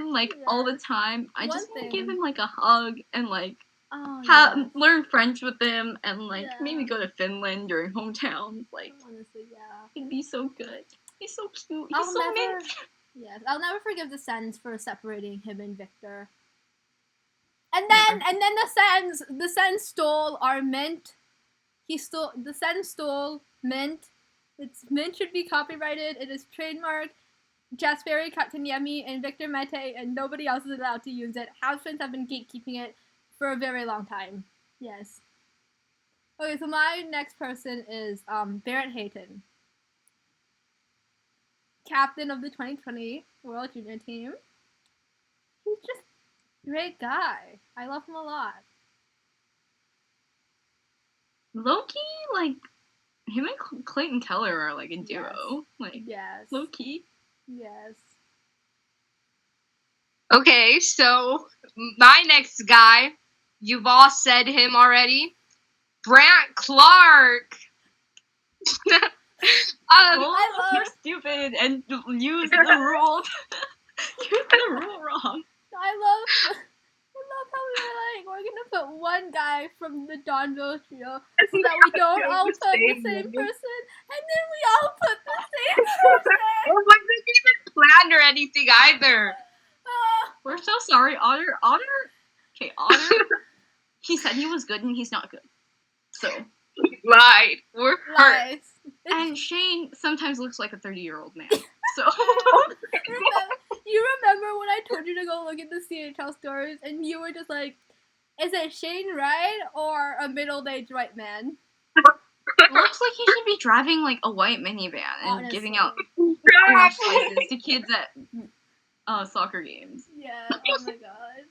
all the time. I just want to give him like a hug and like learn French with him and maybe go to Finland during hometowns. Honestly, yeah. It'd be so good. He's so cute. He's so mint. Yes, I'll never forgive the Sens for separating him and Victor. And then the Sens stole our mint. The Sens stole mint. Mint should be copyrighted. It is trademarked. Jasperi Kotkaniemi and Victor Mete, and nobody else is allowed to use it. House friends have been gatekeeping it for a very long time. Yes. Okay, so my next person is Barrett Hayton, captain of the 2020 World Junior team. He's just a great guy. I love him a lot. Low-key, him and Clayton Keller are a duo. Yes. Low-key. Yes. Okay, so my next guy, you've all said him already. Brant Clark. You're stupid and use the rule. Use the rule wrong. I love how we were we're gonna put one guy from the Donville trio so that we don't all put the same person, and then we all put the same person. It wasn't even planned or anything either. We're so sorry, Otter. Okay, Otter. He said he was good and he's not good. So he lied. We're hurt. And Shane sometimes looks like a 30-year-old man. So you remember when I told you to go look at the CHL stories and you were just like, is it Shane Wright or a middle-aged white man? It looks like he should be driving a white minivan and giving out orange slices to kids at soccer games. Yeah, oh my god.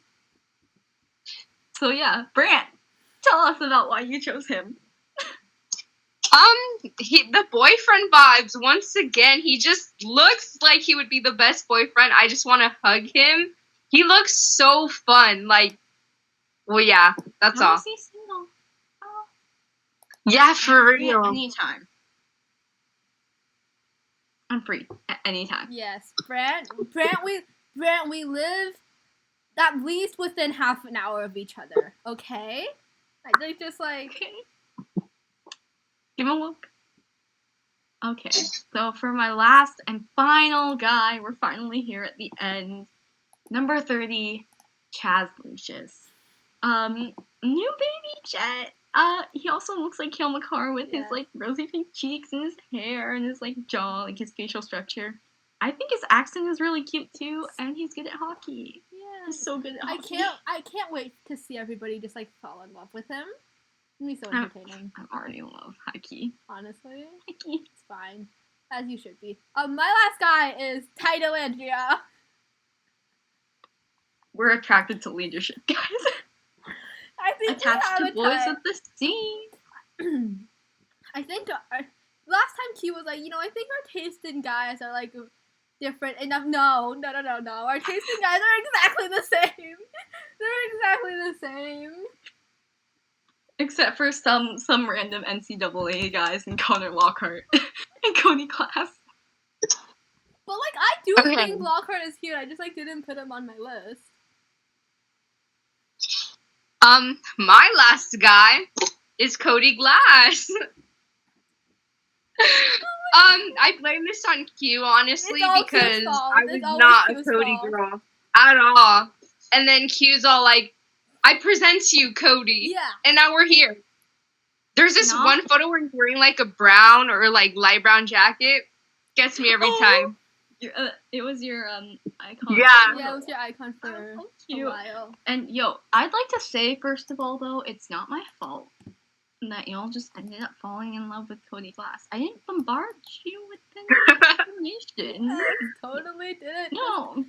So yeah, Brant, tell us about why you chose him. The boyfriend vibes, once again, he just looks like he would be the best boyfriend. I just want to hug him. He looks so fun. Yeah, that's all. Is he single? Oh. Yeah, for real. Anytime. I'm free at any time. Yes, Brant, we live at least within half an hour of each other. Okay, like just like Okay. Give him a look. Okay, so for my last and final guy, we're finally here at the end. Number 30, Chaz Lucius. New baby Jet. He also looks like Kale McCarr with his like rosy pink cheeks and his hair and his like jaw, like his facial structure. I think his accent is really cute too, and he's good at hockey. yeah, He's so good at hockey. I can't wait to see everybody just like fall in love with him. It'll be so entertaining. I'm already in love. Hockey. Honestly, Hockey. it's fine, as you should be. My last guy is Ty Dellandrea. We're attracted to leadership, guys. I think Attached to boys type. of the sea. I think last time Q was like, I think our taste in guys are like different enough. No. Our taste in guys are exactly the same. They're exactly the same. Except for some random NCAA guys and Connor Lockhart and Cody Glass. But like, I do think Lockhart is cute. I just like didn't put him on my list. My last guy is Cody Glass. I blame this on Q, honestly, because I was not a Cody girl at all. And then Q's all like, I present to you, Cody. Yeah. And now we're here. There's this one photo where he's wearing like a brown or like light brown jacket. Gets me every time. It was your icon. Yeah, it was your icon for a while. And I'd like to say first of all though, it's not my fault that y'all just ended up falling in love with Cody Glass. I didn't bombard you with any information. I totally didn't. No.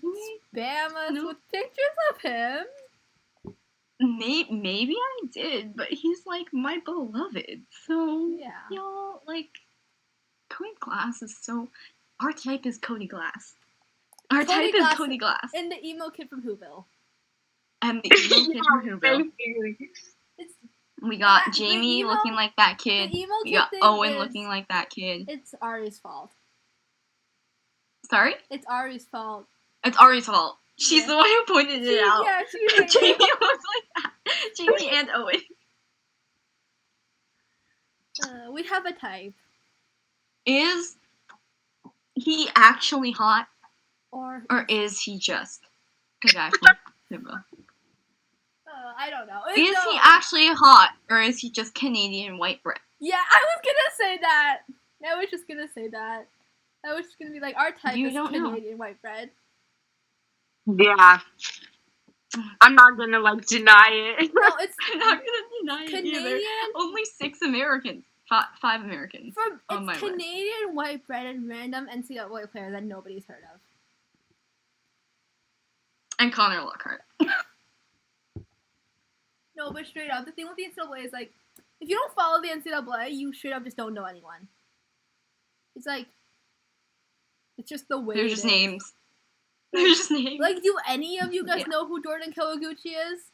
Spam us with pictures of him. Maybe I did, but he's like my beloved. So y'all like Cody Glass is so. Our type is Cody Glass. Our type is Cody Glass. And the emo kid from Whoville. And the emo kid from Whoville. We got Jamie looking like that kid. We got Owen looking like that kid. It's Ari's fault. Sorry? It's Ari's fault. It's Ari's fault. She's the one who pointed it out. Yeah, she's like Jamie looks like that. Jamie and Owen. We have a type. Is he actually hot? Or is he just a I don't know. Is he actually hot, or is he just Canadian white bread? Yeah, I was gonna say that. I was just gonna be like, our type is Canadian white bread. Yeah. I'm not gonna deny it. No, it's I'm not gonna deny Canadian. it either. Only 6 Americans. 5 Americans. It's Canadian white bread and random NCAA player that nobody's heard of. And Connor Lockhart. No, but straight up, the thing with the NCAA is like, if you don't follow the NCAA, you straight up just don't know anyone. It's like, it's just the way. They're just names. They're just names. Like, do any of you guys know who Jordan Kawaguchi is?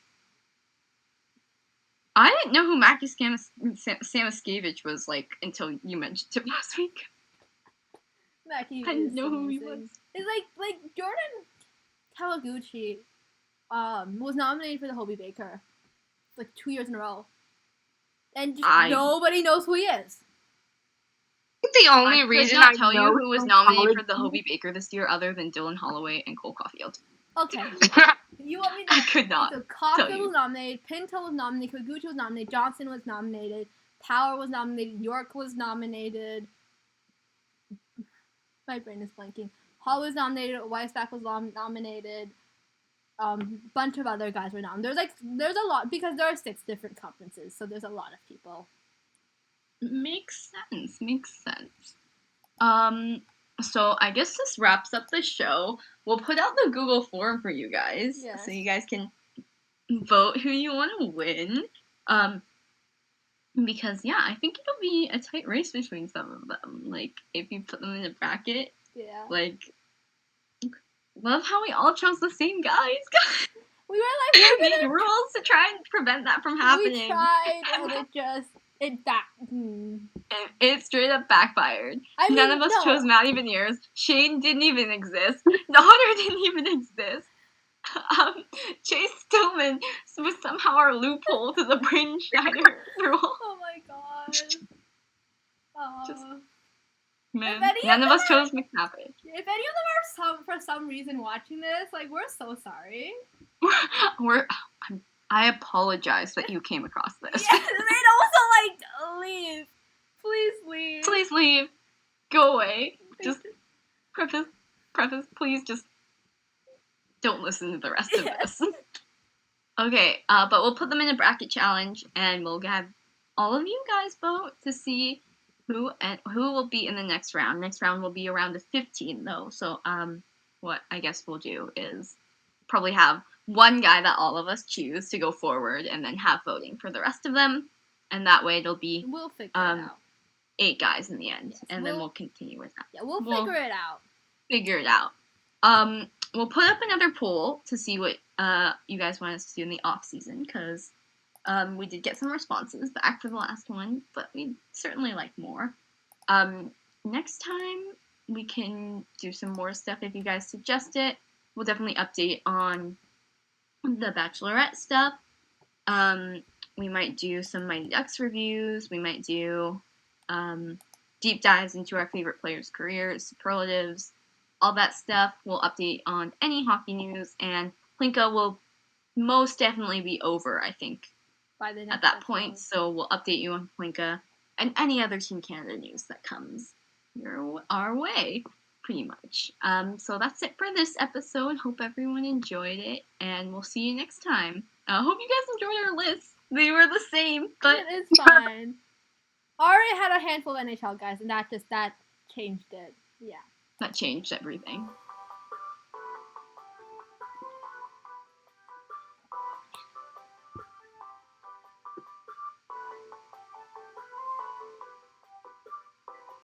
I didn't know who Mackie Samoskevich was until you mentioned him last week. Mackie. I didn't know who he was. It's like Jordan Kawaguchi was nominated for the Hobie Baker 2 years in a row. And nobody knows who he is. The only reason I tell you who was nominated for the Hobie Baker this year other than Dylan Holloway and Cole Caulfield. Okay. You want me to... I could not. So Caulfield was nominated, Pinto was nominated, Kaguchi was nominated, Johnson was nominated, Power was nominated, York was nominated. My brain is blanking. Hall was nominated, Weisbach was nominated. Bunch of other guys were nominated. There's a lot because there are 6 different conferences, so there's a lot of people. Makes sense. So I guess this wraps up the show. We'll put out the Google form for you guys, so you guys can vote who you want to win. Because I think it'll be a tight race between some of them. If you put them in a bracket, love how we all chose the same guys. We were we made rules to try and prevent that from happening. We tried, and it straight up backfired. None of us chose Maddie Beniers. Shane didn't even exist. Donner didn't even exist. Chase Stillman was somehow our loophole to the Braden Schneider rule. Oh my god. Just- Oh. Man, If any none of of us them chose McTavish. If any of them are for some reason watching this, like, we're so sorry. I apologize that you came across this. Yes, and also, like, leave. Please leave. Please leave. Go away. Just preface, please just don't listen to the rest of this. Okay, but we'll put them in a bracket challenge, and we'll have all of you guys vote to see who will be in the next round. Next round will be around the 15, though. So, what I guess we'll do is probably have one guy that all of us choose to go forward, and then have voting for the rest of them, and that way it'll be We'll figure it out. 8 guys in the end, Yes, and then we'll continue with that. Yeah, we'll figure it out. Figure it out. We'll put up another poll to see what you guys want us to do in the off season, because we did get some responses back for the last one, but we'd certainly like more. Next time we can do some more stuff if you guys suggest it. We'll definitely update on the Bachelorette stuff. We might do some Mighty Ducks reviews. We might do deep dives into our favorite players' careers, superlatives, all that stuff. We'll update on any hockey news, and Hlinka will most definitely be over, I think, By the next at that episode. point. So we'll update you on Hlinka and any other Team Canada news that comes our way, pretty much. So that's it for this episode. Hope everyone enjoyed it, and we'll see you next time. Hope you guys enjoyed our lists. They were the same, but It is fine. I already had a handful of NHL guys, and that changed it. Yeah. that changed everything.